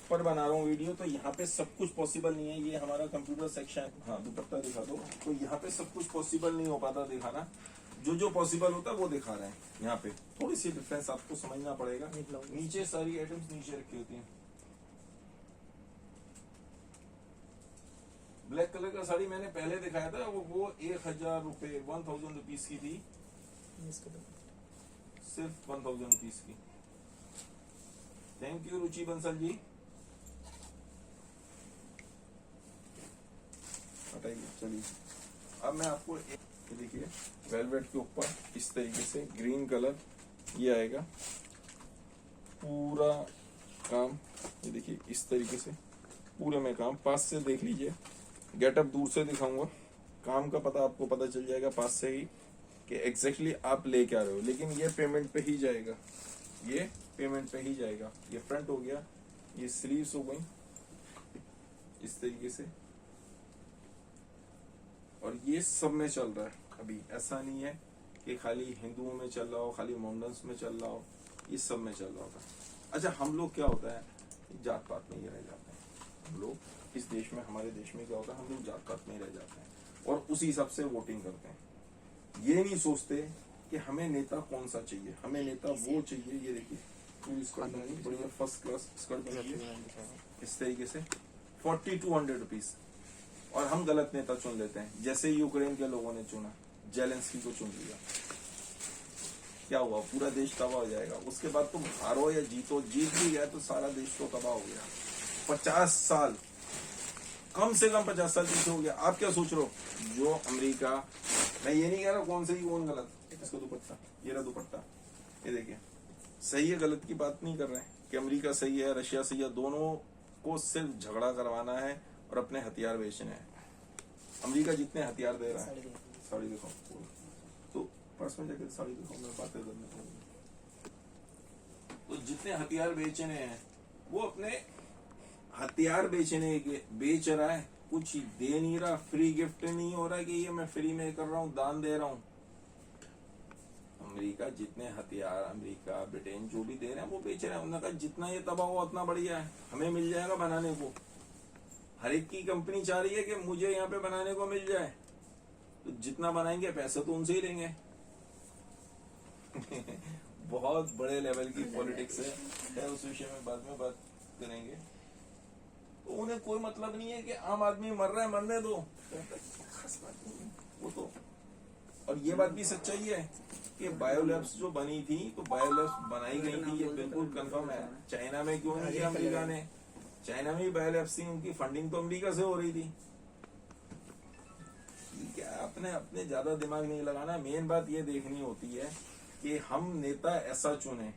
पर बना रहा हूँ वीडियो, तो यहाँ पे सब कुछ पॉसिबल नहीं है, ये हमारा कंप्यूटर सेक्शन। हाँ दुपट्टा दिखा दो, तो यहाँ पे सब कुछ पॉसिबल नहीं हो पाता दिखाना, जो पॉसिबल होता है वो दिखा रहे हैं। यहाँ पे थोड़ी सी डिफरेंस आपको समझना पड़ेगा, नीचे सारी आइटम्स नीचे रखी होती हैं। ब्लैक कलर का साड़ी मैंने पहले दिखाया था, वो 1000 रुपए 1000 रुपीज की थी, इसका तो सिर्फ 1000 रुपीज की। थैंक यू रुचि बंसल जी। हटाइए, चलिए अब मैं आपको ये देखिए वेलवेट के ऊपर इस तरीके से ग्रीन कलर ये आएगा पूरा काम। ये देखिए इस तरीके से पूरे में काम, पास से देख लीजिए, गेटअप दूर से दिखाऊंगा, काम का पता आपको पता चल जाएगा पास से ही कि एग्जैक्टली आप ले क्या रहे हो। लेकिन ये पेमेंट पे ही जाएगा, ये पेमेंट पे ही जाएगा। ये फ्रंट हो गया, ये स्लीव्स हो गई इस तरीके से, और ये सब में चल रहा है अभी। ऐसा नहीं है कि खाली हिंदुओं में चल रहा हो, खाली मोमडन्स में चल रहा हो, ये सब में चल रहा होगा। अच्छा, हम लोग क्या होता है, जात पात में ही रह जाते हैं। हम लोग इस देश में, हमारे देश में क्या होता है, हम लोग जात पात में ही रह जाते हैं और उसी हिसाब से वोटिंग करते हैं। ये नहीं सोचते कि हमें नेता कौन सा चाहिए, हमें नेता वो चाहिए। ये देखिए पूरी स्कर्ट बनी, बढ़िया फर्स्ट क्लास स्कर्ट बनी है इस तरीके से 4200 रुपीज। और हम गलत नेता चुन लेते हैं, जैसे यूक्रेन के लोगों ने चुना, जेलेंस्की को चुन लिया, क्या हुआ, पूरा देश तबाह हो जाएगा। उसके बाद तुम हारो या जीतो, जीत भी गया तो सारा देश तो तबाह हो गया। 50 साल, कम से कम 50 साल पीछे हो गया। आप क्या सोच रहे हो, जो अमेरिका, मैं ये नहीं कह रहा कौन सही कौन गलत, इसको दुपट्टा, ये रहा दुपट्टा, ये देखिए, सही है गलत की बात नहीं कर रहे हैं कि अमेरिका सही है रशिया सही है, दोनों को सिर्फ झगड़ा करवाना है और अपने हथियार बेचने हैं। अमेरिका जितने हथियार दे रहा है, साड़ी दिखाओ, तो पर्स में जाकर साड़ी दिखाओ, मैं बातें करने को। तो जितने हथियार बेचने हैं वो अपने हथियार बेचने के बेच रहा है, कुछ दे नहीं रहा, फ्री गिफ्ट नहीं हो रहा है कि ये मैं फ्री में कर रहा हूँ, दान दे रहा हूँ। अमेरिका जितने हथियार, अमेरिका ब्रिटेन जो भी दे रहे हैं वो बेच रहे हैं। उन्होंने कहा जितना ये तबाह हो उतना बढ़िया है, हमें मिल जाएगा बनाने को। हर एक की कंपनी चाह रही है कि मुझे यहाँ पे बनाने को मिल जाए, तो जितना बनाएंगे पैसे तो उनसे ही लेंगे। बहुत बड़े लेवल की पॉलिटिक्स है, उस विषय में बाद में बात करेंगे। तो उन्हें कोई मतलब नहीं है कि आम आदमी मर रहा है, मरने दो, खास बात नहीं है वो तो। और ये बात भी सच्चाई है कि बायोलैब्स जो बनी थी, तो बायोलैब्स बनाई गई थी, ये बिल्कुल कंफर्म है। चाइना में क्यों नहीं किया अमेरिका ने, चाइना में बायोलैब्स थी, उनकी फंडिंग तो अमेरिका से हो रही थी। क्या अपने अपने ज्यादा दिमाग नहीं लगाना, मेन बात ये देखनी होती है कि हम नेता ऐसा चुने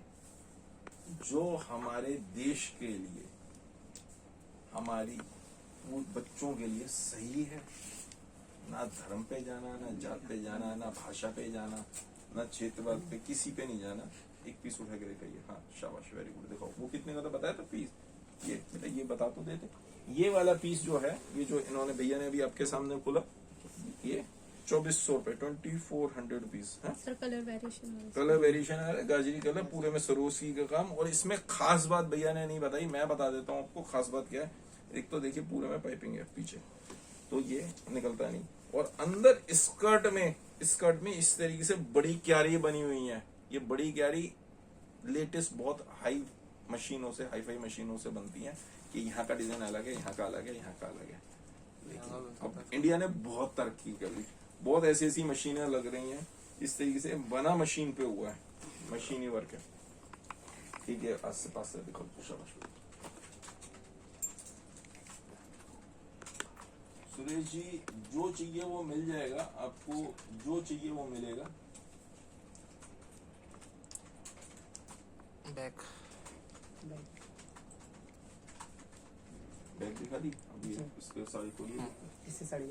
जो हमारे देश के लिए, हमारी बच्चों के लिए सही है। ना धर्म पे जाना, ना जात पे जाना, ना भाषा पे जाना, ना क्षेत्रवाद पे, किसी पे नहीं जाना। एक पीस उठा के दिखाइए, हाँ शाबाश, वेरी गुड। देखो वो कितने का था बताया था पीस, ये बेटा ये बता तो देते। ये वाला पीस जो है, ये जो इन्होंने भैया ने अभी आपके सामने खोला, ये 2400 रुपए, 2400 रुपीज है। Sir colour variation, colour variation है, गाजरी कलर, पूरे में सरोसी का काम। और इसमें खास बात भैया ने नहीं बताई, मैं बता देता हूँ आपको खास बात क्या है। एक तो देखिए पूरे में पाइपिंग है पीछे, तो ये निकलता नहीं। और अंदर स्कर्ट में इस तरीके से बड़ी क्यारी बनी हुई है। ये बड़ी क्यारी लेटेस्ट बहुत हाई मशीनों से, हाई फाई मशीनों से बनती है कि यहाँ का डिजाइन अलग है, यहाँ का अलग है, यहाँ का अलग है। लेकिन अब इंडिया ने बहुत तरक्की कर ली, बहुत ऐसी ऐसी मशीनें लग रही हैं, इस तरीके से बना मशीन पे हुआ है, मशीनी वर्क है। ठीक है, आस पास से दिखाओ, शाबाश। सुरेश जी, जो चाहिए वो मिल जाएगा आपको, जो चाहिए वो मिलेगा। बैक बैग दिखा दी अभी, इसके साड़ी को ये इससे साड़ी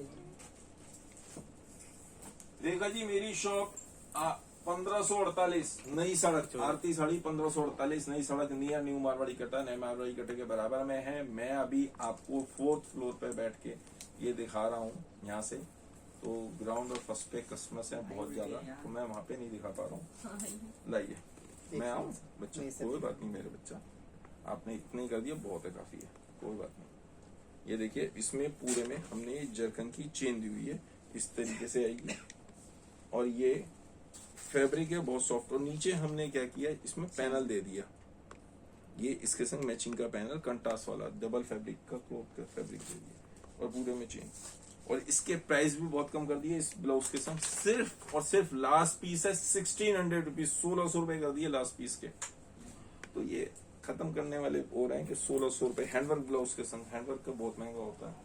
रेखा जी, मेरी शॉप 1548 नई सड़क, आरती साड़ी 1548 नई सड़क, नियर न्यू मारवाड़ी कटा, नए मारवाड़ी कटे के बराबर में है। मैं अभी आपको 4th फ्लोर पे बैठ के ये दिखा रहा हूँ यहाँ से, तो ग्राउंड और फर्स्ट पे कस्टमर्स हैं बहुत ज्यादा, तो मैं वहाँ पे नहीं दिखा पा रहा हूँ। लाइए मैं आऊँ बच्चा, कोई बात नहीं मेरे बच्चा, आपने इतने कर दिया बहुत है, काफी है, कोई बात नहीं। ये देखिए इसमें पूरे में हमने जरकन की चेन दी हुई है, इस तरीके से आएगी। और ये फैब्रिक है बहुत सॉफ्ट, और नीचे हमने क्या किया, इसमें पैनल दे दिया, ये इसके संग मैचिंग का पैनल, कंट्रास्ट वाला डबल फैब्रिक का क्लॉथ का फैब्रिक दे दिया। और पूरे में चेन। और इसके प्राइस भी बहुत कम कर दिए इस ब्लाउज के संग, सिर्फ और सिर्फ लास्ट पीस है 1600 रुपीज, 1600 रुपए कर दिए लास्ट पीस के। तो ये खत्म करने वाले हो रहे हैं कि 1600 रुपए हैंडवर्क ब्लाउज के संग। हैंडवर्क का बहुत महंगा होता है,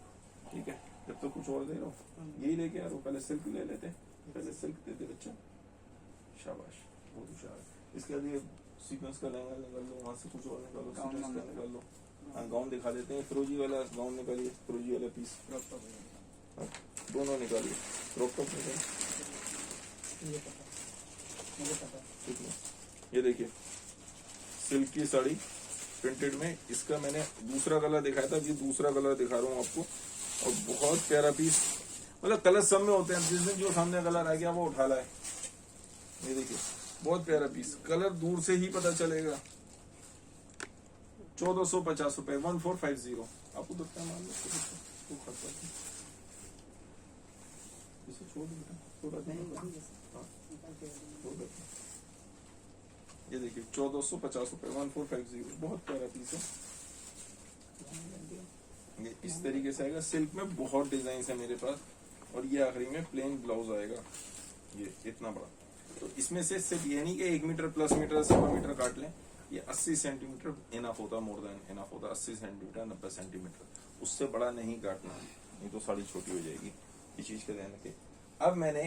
ठीक है। जब तो कुछ और दे रहा हूँ, यही लेके आ रहा हूँ। पहले सिल्क ले लेते, पहले सिल्क देते बच्चा, शाबाश, बहुत होशियार है। इसके बाद ये सीक्वेंस का लहंगा निकाल लो, वहां से कुछ और निकालो, सीक्वेंस का निकाल लो। हाँ, गाउन दिखा देते हैं, फिरोजी वाला गाउन निकालिए, फिरोजी वाला पीस दोनों निकालिए। क्रॉप टॉप निकालिए, ठीक है। ये देखिए सिल्क की साड़ी प्रिंटेड में, इसका मैंने दूसरा कलर दिखाया था, ये दूसरा कलर दिखा रहा हूँ आपको। और बहुत प्यारा पीस, मतलब कलर सब में होते हैं, जिस दिन जो सामने कलर आ गया वो उठा लाए। ये देखिए बहुत प्यारा पीस, कलर दूर से ही पता चलेगा। 1450 रुपए, 1450 आपको तो क्या मान लो, तो खर्चा इसे छोड़ दो बेटा, थोड़ा हाँ, छोड़ दो। ये देखिए 1450 रुपए, 1450, बहुत प्यारा पीस है। ये इस तरीके से आएगा, सिल्क में बहुत डिजाइन है मेरे पास। और ये आखिरी में प्लेन ब्लाउज आएगा, ये इतना बड़ा। तो इसमें से सिर्फ ये नहीं कि 1 मीटर प्लस मीटर सवा मीटर काट लें, ये 80 सेंटीमीटर इनफ होता, मोर देन इनफ होता। 80 सेंटीमीटर 90 सेंटीमीटर, उससे बड़ा नहीं काटना, नहीं तो साड़ी छोटी हो जाएगी। इस चीज का ध्यान रखें। अब मैंने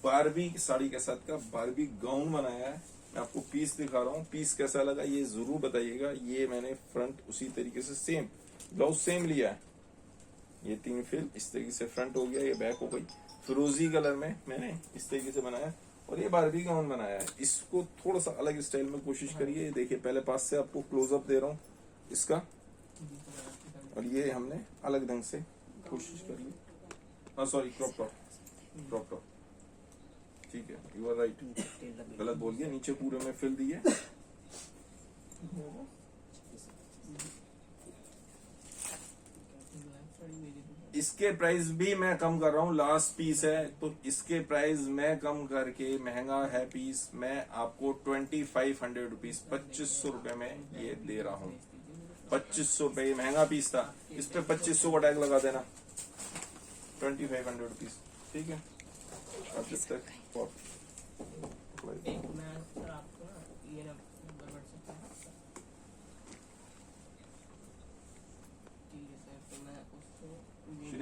बारबी साड़ी के साथ का बारबी गाउन बनाया है, मैं आपको पीस दिखा रहा हूँ। पीस कैसा लगा ये जरूर बताइएगा। ये मैंने फ्रंट उसी तरीके से सेम ब्लाउज सेम लिया है, ये 3 फिल इस तरीके से फ्रंट हो गया, ये बैक हो गई। फिरोजी कलर में मैंने इस तरीके से बनाया, और ये बारबी गाउन बनाया है। इसको थोड़ा सा अलग स्टाइल में कोशिश करिए। देखिए पहले पास से आपको क्लोजअप दे रहा हूँ इसका, और ये हमने अलग ढंग से कोशिश करी। हाँ sorry, crop top, crop top, ठीक है, यू आर राइट, गलत बोल गया। नीचे पूरे में फिल दिए। इसके प्राइस भी मैं कम कर रहा हूँ, लास्ट पीस है तो इसके प्राइस मैं कम करके, महंगा है पीस, मैं आपको 2500 रुपीज, 2500 रुपए में ये दे रहा हूँ। 2500 रुपए, महंगा पीस था, इस पे 2500 का टैग लगा देना, 2500 रुपीज, ठीक है। अब जब तक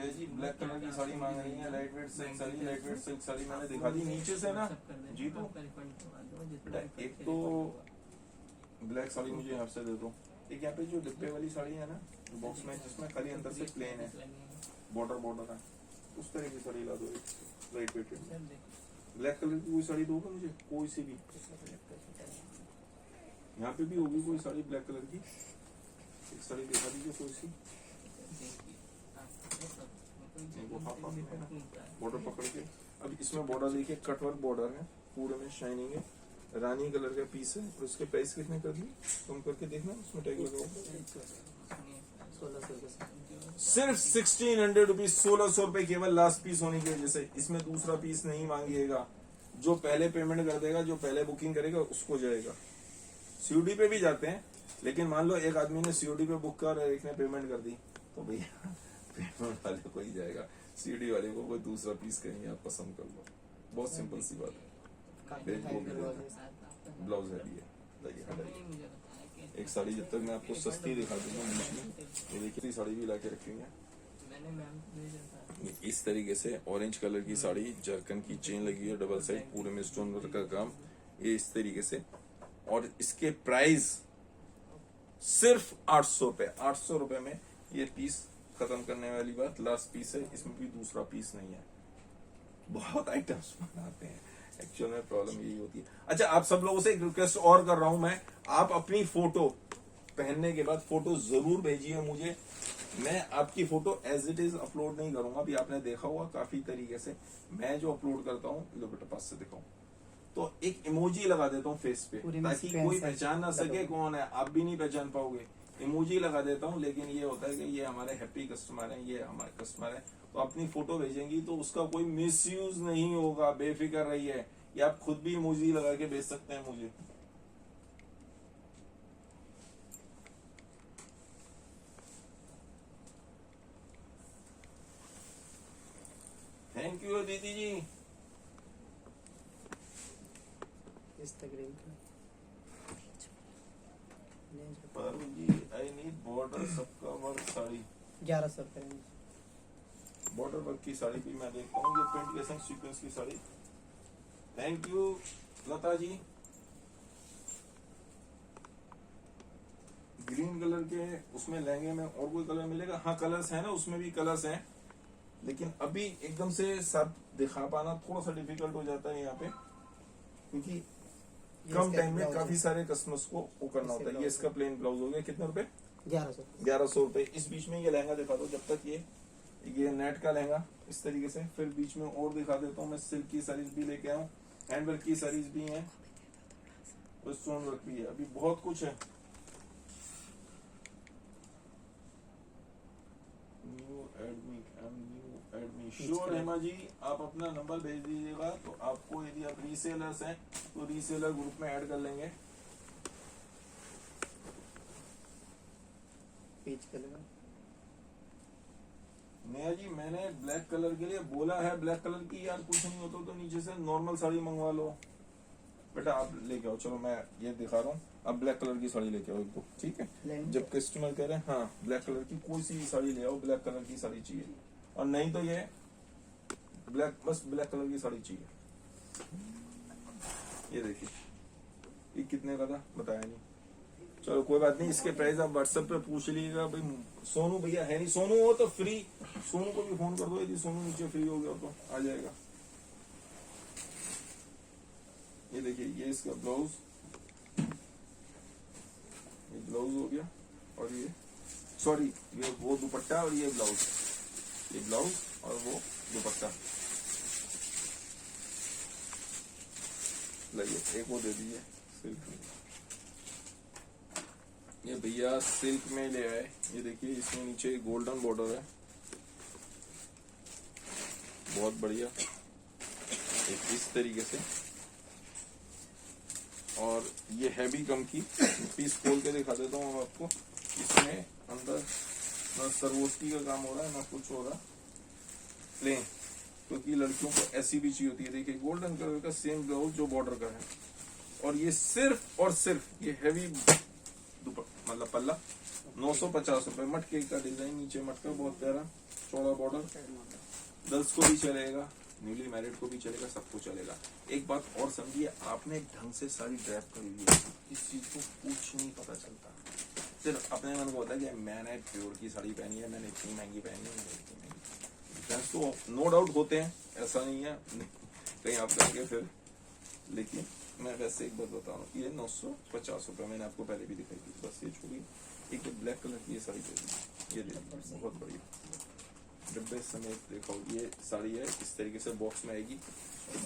जी ब्लैक कलर की साड़ी मांग रही है, light weight silk sari, light weight silk sari मैंने दिखा दी नीचे से ना जी। तो एक तो ब्लैक साड़ी मुझे यहाँ से दे दो, एक यहाँ पे जो डिब्बे वाली साड़ी है ना बॉक्स में, जिसमें खाली अंदर से प्लेन है, बॉर्डर बॉर्डर है, उस तरह की साड़ी ला दो एक लाइट वेट। ब्लैक कलर की कोई साड़ी दोगे मुझे, कोई सी भी। यहाँ पे भी होगी कोई साड़ी ब्लैक कलर की, एक साड़ी दिखा दीजिए कोई सी। बॉर्डर पकड़ के, अब इसमें बॉर्डर देखिए कटवर्क बॉर्डर है, पूरे में शाइनिंग है, रानी कलर का पीस है। और इसके प्राइस कितने कर दिए कम करके देखना, उसमें टैग लगाओ। सिर्फ 1600 रुपीज, 1600 रुपए केवल लास्ट पीस होने की वजह से। इसमें दूसरा पीस नहीं मांगिएगा, जो पहले पेमेंट कर देगा, जो पहले बुकिंग करेगा उसको जाएगा। सीओडी पे भी जाते हैं, लेकिन मान लो एक आदमी ने सीओडी पे बुक कर, एक ने पेमेंट कर दी, तो भैया पेमेंट वाले को ही जाएगा, सीडी वाले को कोई दूसरा पीस कहीं आप पसंद कर लो। बहुत सिंपल सी बात है। ब्लाउज है एक साड़ी, जब तक मैं आपको सस्ती दिखा दूंगा बीच में, ये देखिए साड़ी भी ला के रखी है इस तरीके से, ऑरेंज कलर की साड़ी, जरकन की चेन लगी है, डबल साइड, पूरे में स्टोन वर्क का काम, ये इस तरीके से। और इसके प्राइस सिर्फ 800 रुपए, 800 रुपए में ये पीस खत्म करने वाली बात, लास्ट पीस है, इसमें भी दूसरा पीस नहीं है। बहुत आइटम्स बनाते हैं, एक्चुअल में प्रॉब्लम यही होती है। अच्छा, आप सब लोगों से एक रिक्वेस्ट और कर रहा हूं मैं, आप अपनी फोटो पहनने के बाद फोटो जरूर भेजिए मुझे। मैं आपकी photo as it is upload नहीं करूंगा, अभी आपने देखा होगा काफी तरीके से मैं जो अपलोड करता हूँ, लो बेटा पास से दिखाऊं, तो एक इमोजी लगा देता हूँ फेस पे, ताकि कोई पहचान ना सके कौन है, आप भी नहीं पहचान पाओगे। इमोजी लगा देता हूँ, लेकिन ये होता है कि ये हमारे हैप्पी कस्टमर हैं, ये हमारे कस्टमर हैं, तो अपनी फोटो भेजेंगी तो उसका कोई मिसयूज नहीं होगा, बेफिक्र रहिए। या आप खुद भी इमोजी लगा के भेज सकते हैं मुझे। यू दीदी जी। पारुल जी आई नीड बॉर्डर सबका वर्क साड़ी। 1100 रुपए। बॉर्डर वर्क की साड़ी भी मैं देखता हूँ, ये प्रिंट के संग सीक्वेंस की sari. Thank you Lata ji. Green colour के उसमें लहंगे में और कोई कलर मिलेगा? हाँ कलर्स है ना, उसमें भी कलर्स हैं, लेकिन अभी एकदम से सब दिखा पाना थोड़ा सा डिफिकल्ट हो जाता है यहाँ पे, क्योंकि कम टाइम में काफी सारे कस्टमर्स को वो करना होता है। ये इसका प्लेन ब्लाउज हो गया, कितने रुपए? 1100 रुपए। इस बीच में ये लहंगा दिखा दो जब तक। ये नेट का लहंगा इस तरीके से, फिर बीच में और दिखा देता हूँ मैं। सिल्क की साड़ीज भी लेके आऊँ, हैंड वर्क की साड़ीज भी हैं और स्टोन वर्क भी है, अभी बहुत कुछ है। न्यू एडमी श्योर हेमा जी, आप अपना नंबर भेज दीजिएगा तो आपको, यदि आप रीसेलर्स हैं तो रीसेलर ग्रुप में ऐड कर लेंगे। Peach colour. नया जी मैंने ब्लैक कलर के लिए बोला है, ब्लैक कलर की यार कुछ नहीं होता तो नीचे से नॉर्मल साड़ी मंगवा लो। बेटा आप लेके आओ, चलो मैं ये दिखा रहा हूँ, अब ब्लैक कलर की साड़ी लेके आओ एक दो, ठीक है? जब कस्टमर कह रहे हैं हाँ ब्लैक कलर की कोई सी भी साड़ी ले आओ, ब्लैक कलर की साड़ी चाहिए, और नहीं तो ये ब्लैक, बस ब्लैक कलर की साड़ी चाहिए। ये देखिए, ये कितने का था बताया नहीं, चलो कोई बात नहीं, इसके प्राइस आप व्हाट्सएप पे पूछ लीजिएगा। भाई सोनू भैया है नहीं, सोनू हो तो फ्री, सोनू को भी फोन कर दो, यदि सोनू नीचे फ्री हो गया तो आ जाएगा। ये देखिए, ये इसका ब्लाउज, ये ब्लाउज हो गया, और ये सॉरी ये वो दुपट्टा और ये ब्लाउज, ये ब्लाउज और वो दुपट्टा। लाइए एक वो दे दीजिए सिल्क में। ये भैया सिल्क में ले आए, ये देखिए इसमें नीचे गोल्डन बॉर्डर है, बहुत बढ़िया, एक इस तरीके से, और ये हैवी कम की पीस खोल के दिखा देता हूँ आपको। इसमें अंदर ना सरवोस्ती का काम हो रहा है ना कुछ हो रहा, प्लेन, क्योंकि लड़कियों को ऐसी भी चाहिए होती है। देखिए गोल्डन कलर का सेम ब्लाउज जो बॉर्डर का है, और ये सिर्फ और सिर्फ ये हैवी मतलब पल्ला 950 रुपए। मटके का डिजाइन, नीचे मटका बहुत प्यारा चौड़ा बॉर्डर, गर्ल्स को भी चलेगा, न्यूली मैरिड को भी चलेगा, सबको चलेगा। एक बात और समझिए, आपने ढंग से सारी ड्रेप करी हुई है, इस चीज को कुछ नहीं पता चलता, सिर्फ अपने मन को होता है कि मैंने प्योर की साड़ी पहनी है, मैंने इतनी महंगी पहनी है, मैंने इतनी महंगी। जेंट्स तो नो डाउट होते हैं, ऐसा नहीं है कहीं आप कहेंगे फिर, लेकिन मैं वैसे एक बात बता रहा हूँ, ये 950 रुपए मैंने आपको पहले भी दिखाई थी, बस ये छोड़ी। एक ब्लैक कलर की ये साड़ी दे दी, ये दे दी, बहुत बढ़िया डब्बे समेत। देखो ये साड़ी है, इस तरीके से बॉक्स में आएगी,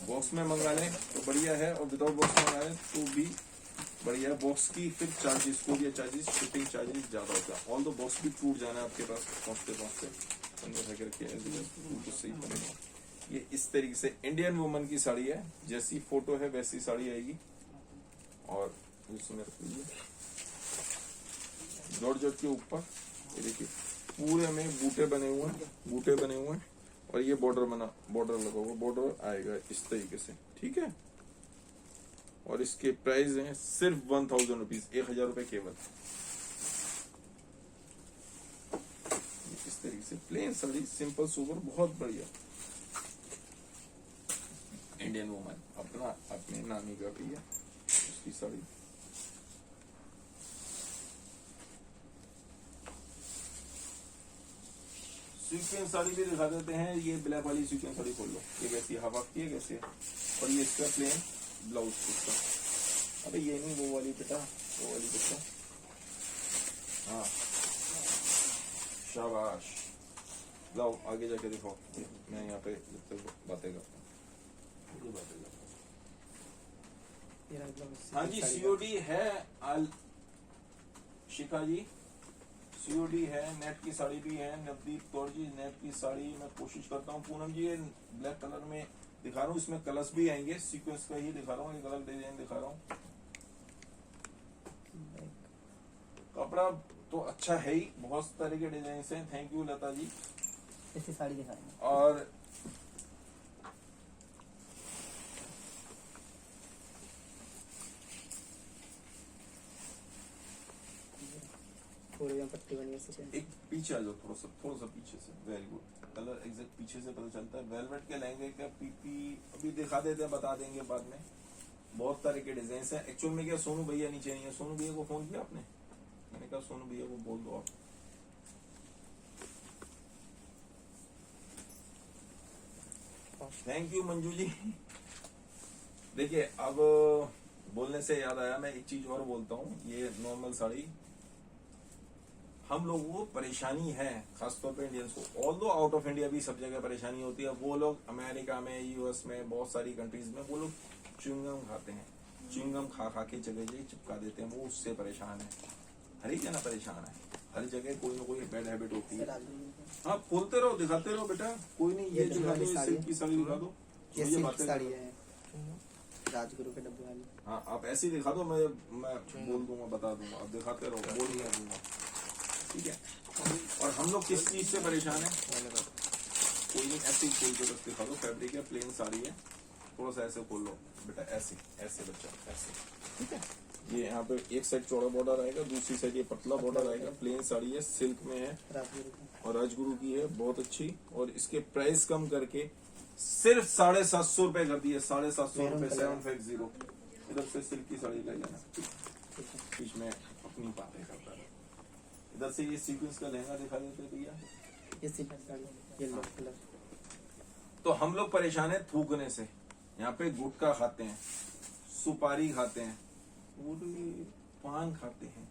बॉक्स में मंगा लें तो बढ़िया है, और विदाउट बॉक्स में मंगा लें तो भी बढ़िया है। बॉक्स की फिर चार्जेस को भी चार्जेस, शिपिंग चार्जेस ज्यादा होता है, ऑल दो बॉक्स भी टूट जाना है आपके पास पहुंचते पहुंचते, अंदर करके तो सही बनेगा। ये इस तरीके से इंडियन वुमन की साड़ी है, जैसी फोटो है वैसी साड़ी आएगी, और इसमें रख लीजिए जॉर्जेट के ऊपर, ये देखिए पूरे में बूटे बने हुए हैं, बूटे बने हुए हैं, और ये बॉर्डर बना, बॉर्डर लगा हुआ, बॉर्डर आएगा इस तरीके से, ठीक है? और इसके प्राइस हैं सिर्फ 1000 रुपीज, 1000 रुपए केवल। इस तरीके से प्लेन साड़ी, सिंपल सोबर, बहुत बढ़िया इंडियन वुमन, अपना अपने नानी का भी है उसकी साड़ी। सीक्वेंस साड़ी भी दिखा देते हैं, ये ब्लैक वाली सीक्वेंस साड़ी खोल लो, ये कैसी हवा की है कैसे, और ये इसका प्लेन ब्लाउज इसका। अबे ये नहीं वो वाली बेटा, वो वाली बेटा, हाँ शाबाश। लाओ आगे जाके दिखाओ, मैं यहाँ पे बातें करता हूँ। हाँ जी सीओडी है शिखा जी, सीओडी है, नेट की साड़ी भी है। नवदीप कौर जी नेट की साड़ी मैं कोशिश करता हूँ। पूनम जी ब्लैक कलर में दिखा रहा हूँ, इसमें कलर्स भी आएंगे, सीक्वेंस का ही दिखा रहा हूँ, एक अलग डिजाइन दिखा रहा हूँ। कपड़ा तो अच्छा है ही, बहुत तरह के डिजाइन हैं। थैंक यू लता जी। ऐसी साड़ी दिखाएंगे। और पूरे में पट्टी बनी है इससे। एक पीछे आ जाओ, थोड़ा सा पीछे से। Very good. कलर एग्जैक्ट पीछे से पता चलता है। वेलवेट के लहंगे का पीपी अभी दिखा देते हैं, बता देंगे बाद में। बहुत तरह के डिजाइन है। एक्चुअल में क्या सोनू भैया नीचे नहीं है। सोनू भैया को फोन किया आपने? मैंने कहा सोनू भैया को बोल दो आप। Thank you Manju ji. देखिए अब बोलने से याद आया, मैं एक चीज और बोलता हूँ। ये नॉर्मल साड़ी हम लोगों को परेशानी है, खासतौर पे इंडियंस को। ऑल दो आउट ऑफ इंडिया भी सब जगह परेशानी होती है। वो लोग अमेरिका में, यूएस में, बहुत सारी कंट्रीज में वो लोग च्युइंगम खाते हैं। च्युइंगम खा खा के जगह जगह चिपका देते हैं। वो उससे परेशान है। हर एक जना परेशान है। हर जगह कोई ना कोई बैड हैबिट होती है। हाँ, खोलते रहो, दिखाते रहो बेटा, कोई नहीं। ये दिखा दो, ये सिल्क की साड़ी दिखा दो। ये मुझे सिल्क बातें साड़ी करो। है राजगुरु के डब्बे वाली। हाँ, आप ऐसे ही दिखा दो, मैं बोल दूंगा, बता दूंगा। आप दिखाते रहो, बोल नहीं दूंगा, ठीक है। और हम लोग किस चीज से परेशान है? कोई नहीं, ऐसे कोई को बस दिखा दो। फैब्रिक है, प्लेन साड़ी है। थोड़ा सा ऐसे खोल लो बेटा, ऐसे ऐसे बच्चा, ऐसे, ठीक है। ये यहाँ पे एक साइड चौड़ा बॉर्डर आएगा, दूसरी साइड ये पतला बॉर्डर आएगा। प्लेन साड़ी है, सिल्क में है राजगुरु की। और राजगुरु की है, बहुत अच्छी। और इसके प्राइस कम करके सिर्फ 750 रुपए कर दिए। 750 रुपए, 750। इधर से सिल्क की साड़ी ले जाना, बीच में अपनी बातें करता है। इधर से ये सीक्वेंस का लहंगा दिखा देते भैया। ये सिल्क साड़ी येलो कलर। तो हम लोग परेशान है थूकने से। यहाँ पे गुटखा खाते हैं, सुपारी खाते हैं, वो पान खाते हैं,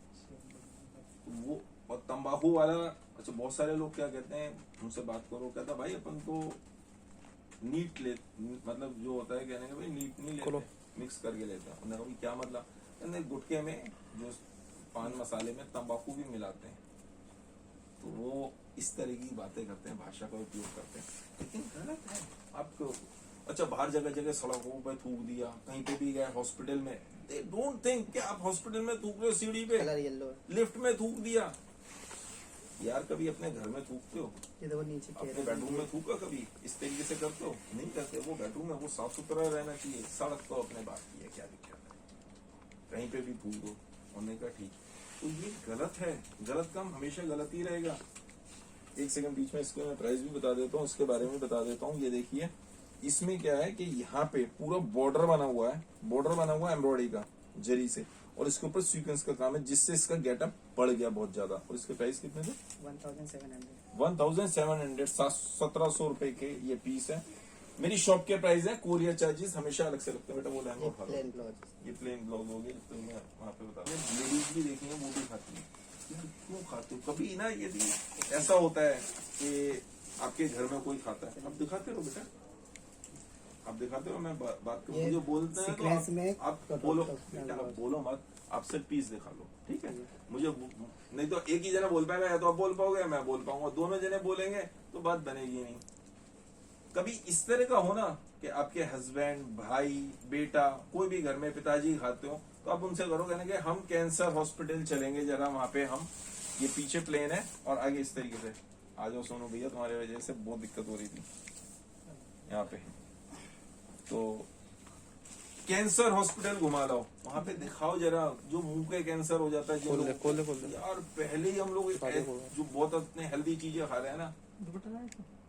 वो और तंबाकू वाला। अच्छा, बहुत सारे लोग क्या कहते हैं, उनसे बात करो, कहता भाई अपन तो नीट ले, मतलब जो होता है कहने का भाई नीट नहीं लेते, मिक्स करके लेते हैं। उन्होंने क्या मतलब? कहते गुटखे में जो पान मसाले में तंबाकू भी मिलाते हैं। तो वो इस तरह की बातें करते हैं, भाषा का उपयोग करते हैं, लेकिन गलत है। आपको अच्छा, बाहर जगह जगह सड़कों पे थूक दिया, कहीं पे भी गए, हॉस्पिटल में, दे डोंट थिंक कि आप हॉस्पिटल में थूक रहे हो, सीढ़ी पे, कलर येलो है। लिफ्ट में थूक दिया। यार कभी अपने घर में थूकते हो? ये देखो नीचे अपने बेडरूम में थूका कभी? इस तरीके से करते हो? नहीं करते। वो बेडरूम है, वो साफ सुथरा रहना चाहिए। सड़क तो अपने बात की है, क्या दिक्कत है? कहीं पे भी थूक दो, होने का ठीक। तो ये गलत है। गलत काम हमेशा गलत ही रहेगा। एक सेकंड बीच में इसके मैं प्राइस भी बता देता हूँ, इसके बारे में बता देता हूँ। ये देखिए, इसमें क्या है कि यहाँ पे पूरा बॉर्डर बना हुआ है, बॉर्डर बना हुआ है एम्ब्रॉयडरी का, जरी से, और इसके ऊपर सीक्वेंस का काम है, जिससे इसका गेटअप बढ़ गया बहुत ज्यादा। और इसके प्राइस कितने थे? 1700। 1700 रुपए के ये पीस है। मेरी शॉप के प्राइस है। कोरियर चार्जेस हमेशा अलग से लगते हैं बेटा। वो लहंगा उठा लो, प्लेन ब्लाउज। ये प्लेन ब्लाउज हो गया। तो मैं वहाँ पे बता रहा हूँ, लेडीज भी देखी है, वो भी खाती है। क्यों खाते हो? कभी ना यदि ऐसा होता है कि आपके घर में कोई खाता है, आप दिखाते रहो बेटा, आप दिखाते रहो। मैं बात करूँ, मुझे बोलते हैं तो आप बोलो बेटा, आप बोलो मत, आप सिर्फ पीस दिखा लो, ठीक है। मुझे नहीं तो एक ही जना बोल पाएगा, या तो आप बोल पाओगे, मैं बोल पाऊंगा। दोनों जने बोलेंगे तो बात बनेगी नहीं। कभी इस तरह का हो ना कि आपके हस्बैंड, भाई, बेटा, कोई भी घर में पिताजी खाते हो, तो आप उनसे करो, कहने के हम कैंसर हॉस्पिटल चलेंगे जरा, वहां पे हम, ये पीछे प्लेन है और आगे इस तरीके से। आ जाओ सोनू भैया, तुम्हारी वजह से बहुत दिक्कत हो रही थी यहाँ पे। तो कैंसर हॉस्पिटल घुमा लाओ, वहां पे दिखाओ जरा, जो मुंह के कैंसर हो जाता है जो लोग। खोल दे। यार पहले ही हम लोग जो बहुत अपने हेल्दी चीजें खा रहे हैं ना,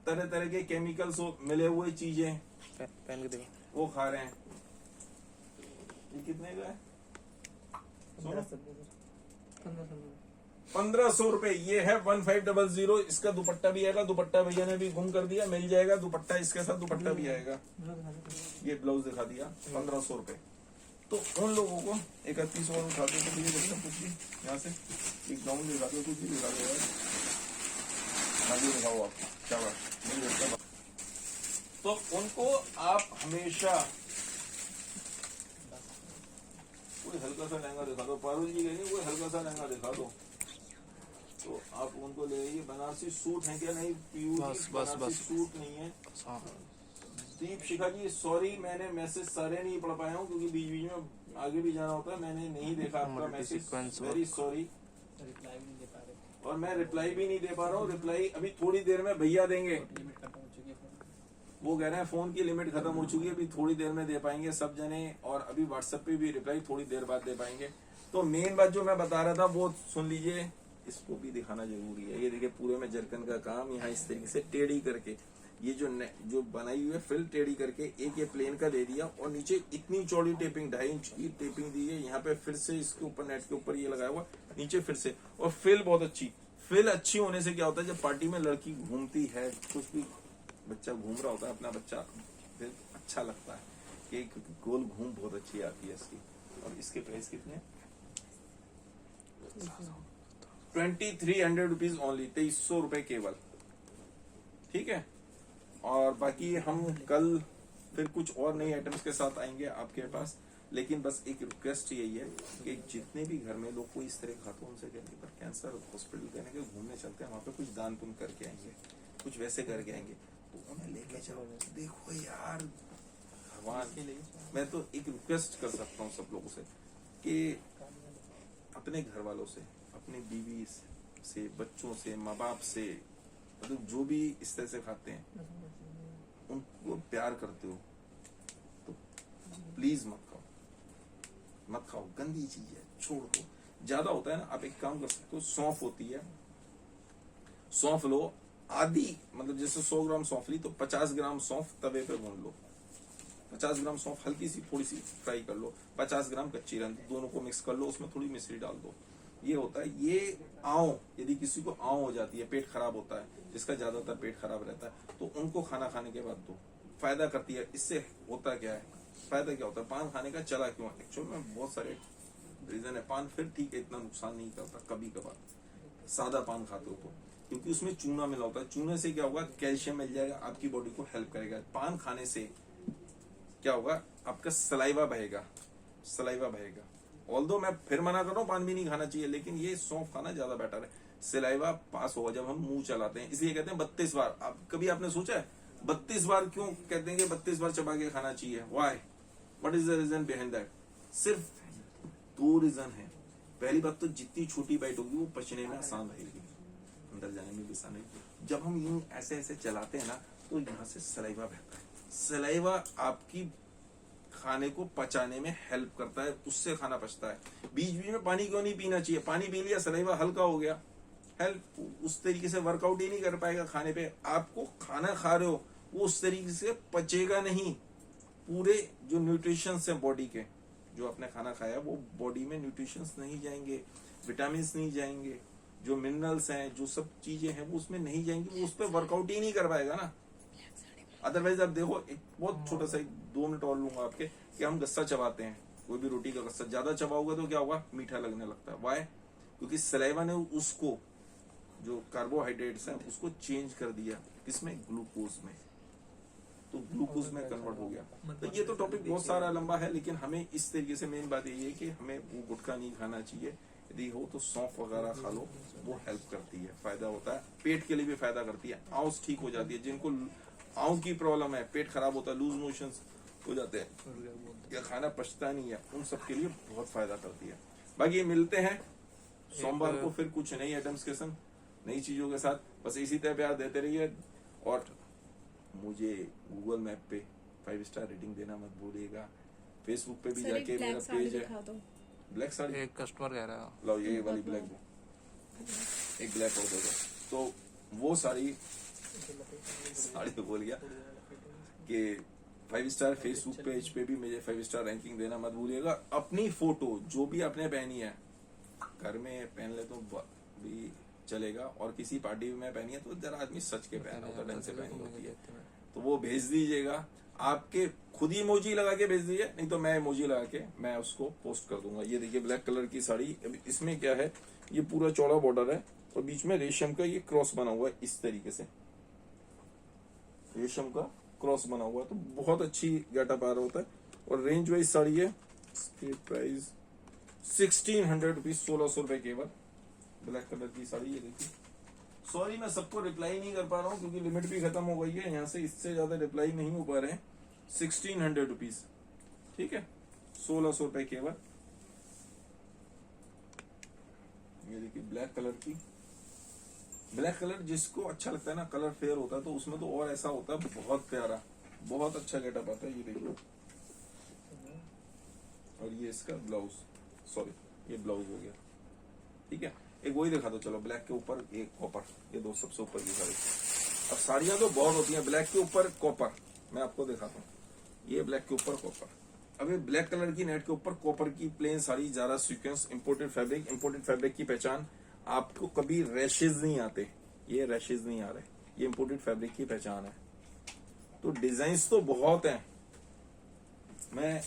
तरह तरह के केमिकल्स मिले हुए चीजें पहन के देखो, वो खा रहे हैं। ये कितने का है? 1500 रुपए। ये है 1500। इसका दुपट्टा भी आएगा, दुपट्टा भैया ने भी गुम कर दिया, मिल जाएगा दुपट्टा, इसके साथ दुपट्टा भी आएगा। ये ब्लाउज दिखा दिया, 1500 रुपए। तो उन लोगों को 31 और उठा दो, तो ये कुछ भी यहाँ से एक गाउन दिखा दो, कुछ भी दिखा दो यार, आगे दिखाओ आप, क्या बात नहीं देखता। तो उनको आप हमेशा कोई हल्का सा लहंगा दिखा दो, पारुल जी कहेंगे कोई हल्का सा लहंगा दिखा दो, तो आप उनको ले आइए। बनारसी सूट है क्या? नहीं, प्यूर बनारसी सूट नहीं है। दीप शिखा जी सॉरी, मैंने मैसेज सारे नहीं पढ़ पाया हूँ, क्योंकि बीच बीच में आगे भी जाना होता है, मैंने नहीं देखा आपका मैसेज, वेरी सॉरी। और मैं रिप्लाई भी नहीं दे पा रहा हूँ। रिप्लाई अभी थोड़ी देर में भैया देंगे। वो कह रहे हैं फोन की लिमिट खत्म हो चुकी है, अभी थोड़ी देर में दे पाएंगे सब जने, और अभी व्हाट्सएप पे भी रिप्लाई थोड़ी देर बाद दे पाएंगे। तो मेन बात जो मैं बता रहा था वो सुन लीजिए। इसको भी दिखाना जरूरी है। ये देखिए पूरे में जरकन का काम, यहाँ इस तरीके से टेढ़ी करके ये जो बनाई हुई है फिल टेढ़ी करके एक ये प्लेन का दे दिया, और नीचे इतनी चौड़ी टेपिंग 2.5 इंच की टेपिंग दी है। यहाँ पे फिर से इसके ऊपर नेट के ऊपर ये लगाया हुआ, नीचे फिर से, और फिल बहुत अच्छी। फिल अच्छी होने से क्या होता है, जब पार्टी में लड़की घूमती है, कुछ भी बच्चा घूम रहा होता है अपना बच्चा, फिर अच्छा लगता है कि गोल घूम बहुत अच्छी आती है इसकी। और इसके प्राइस कितने हैं? 2300 रुपीज ओनली, 2300 रुपए केवल। ठीक है, और बाकी हम कल फिर कुछ और नए आइटम्स के साथ आएंगे आपके पास। लेकिन बस एक रिक्वेस्ट यही है कि जितने भी घर में लोग कोई इस तरह खाते हैं, उनसे कहने पर कैंसर हॉस्पिटल कहने के घूमने चलते हैं, वहां पे कुछ दान पुण्य करके आएंगे, कुछ वैसे करके आएंगे, तो उन्हें लेके जाओ। देखो यार, भगवान, मैं तो एक रिक्वेस्ट कर सकता हूँ सब लोगों से कि अपने घर वालों से, अपनी बीवी से, बच्चों से, माँ बाप से, मतलब जो भी इस तरह से खाते हैं, उनको प्यार करते हो तो प्लीज मत खाओ, गंदी चीज है, छोड़ दो। ज्यादा होता है ना, आप एक काम कर सकते हो, सौंफ होती है, सौंफ लो आधी, मतलब जैसे 100 ग्राम सौंफ ली तो 50 ग्राम सौंफ तवे पे भून लो, 50 ग्राम सौंफ हल्की सी थोड़ी सी फ्राई कर लो, 50 ग्राम कच्ची रंग, दोनों को मिक्स कर लो, उसमें थोड़ी मिश्री डाल दो। ये होता है, ये आंव, यदि किसी को आंव हो जाती है, पेट खराब होता है, जिसका ज्यादातर पेट खराब रहता है, तो उनको खाना खाने के बाद दो, फायदा करती है। इससे होता क्या है, फायदा क्या होता है, पान खाने का चला क्यों, एक्चुअल में बहुत सारे रीजन है। पान फिर ठीक है, इतना नुकसान नहीं करता, कभी कभार सादा पान खाते हो तो, क्योंकि उसमें चूना मिला होता है। चूने से क्या होगा, कैल्शियम मिल जाएगा, आपकी बॉडी को हेल्प करेगा। पान खाने से क्या होगा, आपका सलाइवा बहेगा। ऑल्दो मैं फिर मना कर रहा हूँ, पान भी नहीं खाना चाहिए, लेकिन ये सौंफ खाना ज्यादा बेटर है। सलाइवा पास होगा जब हम मुंह चलाते हैं, इसलिए कहते हैं 32 बार। आप कभी आपने सोचा है 32 बार क्यों कहते हैं कि 32 बार चबा के खाना चाहिए? Why, what is the reason behind that? सिर्फ 2 रीजन है। पहली बात तो जितनी छोटी बाइट होगी वो पचने में आसान रहेगी, अंदर जाने में भी आसान रहेगी। जब हम यूं ऐसे ऐसे चलाते हैं ना, तो यहाँ से सलाइवा बहता है। सलाइवा आपकी खाने को पचाने में हेल्प करता है, उससे खाना पचता है। बीच बीच में पानी क्यों नहीं पीना चाहिए? पानी पी लिया, सलाइवा हल्का हो गया, हेल्प उस तरीके से वर्कआउट ही नहीं कर पाएगा खाने पे। आपको खाना खा रहे हो, वो उस तरीके से पचेगा नहीं। पूरे जो न्यूट्रिशंस है बॉडी के, जो आपने खाना खाया, वो बॉडी में न्यूट्रिशंस नहीं जाएंगे, विटामिन नहीं जाएंगे, जो मिनरल्स हैं, जो सब चीजें हैं, वो उसमें नहीं जाएंगी, वो उस पर वर्कआउट ही नहीं कर पाएगा ना। अदरवाइज आप देखो, एक बहुत छोटा सा 2 मिनट और लूंगा आपके, कि हम गस्सा चबाते हैं, कोई भी रोटी का गस्सा ज्यादा चबाओगे तो क्या होगा, मीठा लगने लगता है। वाई? क्योंकि सलाइवा ने उसको, जो कार्बोहाइड्रेट्स हैं, उसको चेंज कर दिया, किसमें, ग्लूकोज में, तो ग्लूकोज में कन्वर्ट हो गया। तो ये तो टॉपिक बहुत सारा लंबा है, लेकिन हमें इस तरीके से मेन बात यही है कि हमें वो गुटखा नहीं खाना चाहिए। यदि हो तो सौंफ वगैरह खा लो, वो हेल्प करती है, फायदा होता है, पेट के लिए भी फायदा करती है, आंस ठीक हो जाती है। जिनको आंव की प्रॉब्लम है, पेट खराब होता है, लूज मोशंस हो जाते हैं, या खाना पचता नहीं है, उन सब के लिए बहुत फायदा करती है। बाकी मिलते हैं सोमवार को फिर कुछ नई आइटम्स के संग, नई चीजों के साथ। बस इसी तरह प्यार देते रहिए, और मुझे गूगल मैप पे 5 स्टार रेटिंग देना मत भूलिएगा। फेसबुक पे भी जाके मेरा पेज है। ब्लैक साड़ी, एक कस्टमर कह रहा है, लो ये वाली ब्लैक दो, एक ब्लैक और दे दो। तो वो साड़ी तो बोल गया कि 5 स्टार फेसबुक पेज पे भी मुझे 5 स्टार रैंकिंग देना मत भूलिएगा। अपनी फोटो जो भी आपने पहनी है, घर में पहन ले तो भी चलेगा, और किसी पार्टी में पहनी है तो जरा आदमी सच के पहना होता है, ढंग से पहनी होती है, तो वो भेज दीजिएगा। आपके खुद ही इमोजी लगा के भेज दीजिए, नहीं तो मैं इमोजी लगा के मैं उसको पोस्ट कर दूंगा। ये देखिए ब्लैक कलर की साड़ी, इसमें क्या है, ये पूरा चौड़ा बॉर्डर है, और बीच में रेशम का ये क्रॉस बना हुआ है, इस तरीके से रेशम का क्रॉस बना हुआ है, तो बहुत अच्छी गेटअप आ रहा होता है। और रेंज वाइज साड़ी है, इसकी प्राइस 1600 रुपीज, 1600 रुपए केवल। ब्लैक कलर की साड़ी, ये देखिए। सॉरी मैं सबको रिप्लाई नहीं कर पा रहा हूँ, क्योंकि लिमिट भी खत्म हो गई है, यहाँ से इससे ज्यादा रिप्लाई नहीं हो पा रहे हैं। 1600 रुपीज, ठीक है, 1600 रुपए केवल। ये देखिए ब्लैक कलर की, ब्लैक कलर जिसको अच्छा लगता है ना, कलर फेयर होता है, तो उसमें तो और ऐसा होता है, बहुत प्यारा, बहुत अच्छा गेटअप आता है। ये देखिए, और ये इसका ब्लाउज, सॉरी ये ब्लाउज हो गया, ठीक है। एक वही दिखा दो चलो, ब्लैक के ऊपर ये कॉपर, ये दो सबसे ऊपर की साड़ी। अब साड़ियां तो बहुत होती हैं, ब्लैक के ऊपर कॉपर, मैं आपको दिखाता हूँ, ये ब्लैक के ऊपर कॉपर। अब ये ब्लैक कलर की नेट के ऊपर कॉपर की प्लेन साड़ी, जारा sequence, imported fabric. Imported fabric की पहचान, आपको कभी रैशेज नहीं आते, ये रैशेज नहीं आ रहे, ये इंपोर्टेड फैब्रिक की पहचान है। तो डिजाइन तो बहुत हैं, मैं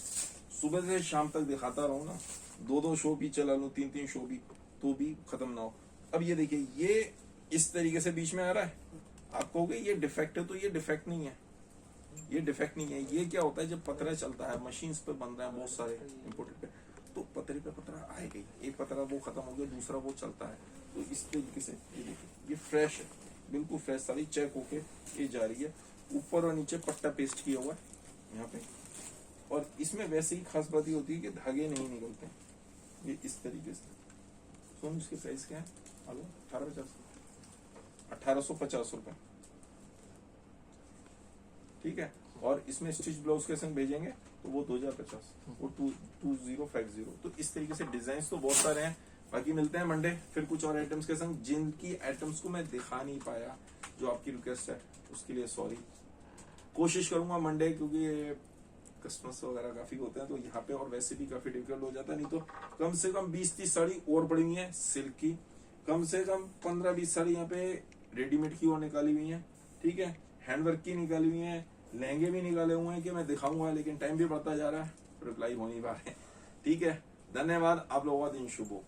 सुबह से शाम तक दिखाता रहूंगा, 2-2 शो भी चला लूं, 3-3 शो भी, तो भी खत्म ना हो। अब ये देखिए, ये इस तरीके से बीच में आ रहा है, आप कहोगे ये डिफेक्ट है, तो ये डिफेक्ट नहीं है, ये डिफेक्ट नहीं है। ये क्या होता है, जब पतरा चलता है, मशीन्स पे बन रहा है बहुत सारे इंपोर्टेड पे, तो पतरे पे पतरा आएगा ही, एक पतरा वो खत्म हो गया, दूसरा वो चलता है। तो इस तरीके से ये देखिए, ये फ्रेश है, बिल्कुल फ्रेश साड़ी चेक होके ये जा रही है। ऊपर और नीचे पट्टा पेस्ट किया हुआ है यहाँ पे, और इसमें वैसे ही खास बात ये होती है कि धागे नहीं निकलते हैं, ये इस तरीके से। सोनू इसके प्राइस क्या है, 1850 रुपए, ठीक है। और इसमें स्टिच ब्लाउज के संग भेजेंगे तो वो 2050, वो 2050। तो इस तरीके से डिजाइन तो बहुत सारे हैं। बाकी मिलते हैं मंडे फिर कुछ और आइटम्स के संग, जिनकी आइटम्स को मैं दिखा नहीं पाया, जो आपकी रिक्वेस्ट है उसके लिए सॉरी। कोशिश करूंगा मंडे, क्योंकि कस्टमर्स वगैरह काफी होते हैं तो यहाँ पे, और वैसे भी काफी डिफिकल्ट हो जाता है। नहीं तो कम से कम 20-30 साड़ी और पड़ी हुई है सिल्क की, कम से कम 15-20 साड़ी यहाँ पे रेडीमेड की और निकाली हुई है, ठीक है। हैंडवर्क की निकाली हुई है, लहंगे भी निकाले हुए हैं कि मैं दिखाऊंगा, लेकिन टाइम भी बढ़ता जा रहा है, रिप्लाई हो नहीं पा रहे, ठीक है। धन्यवाद, आप लोगों का दिन शुभ हो।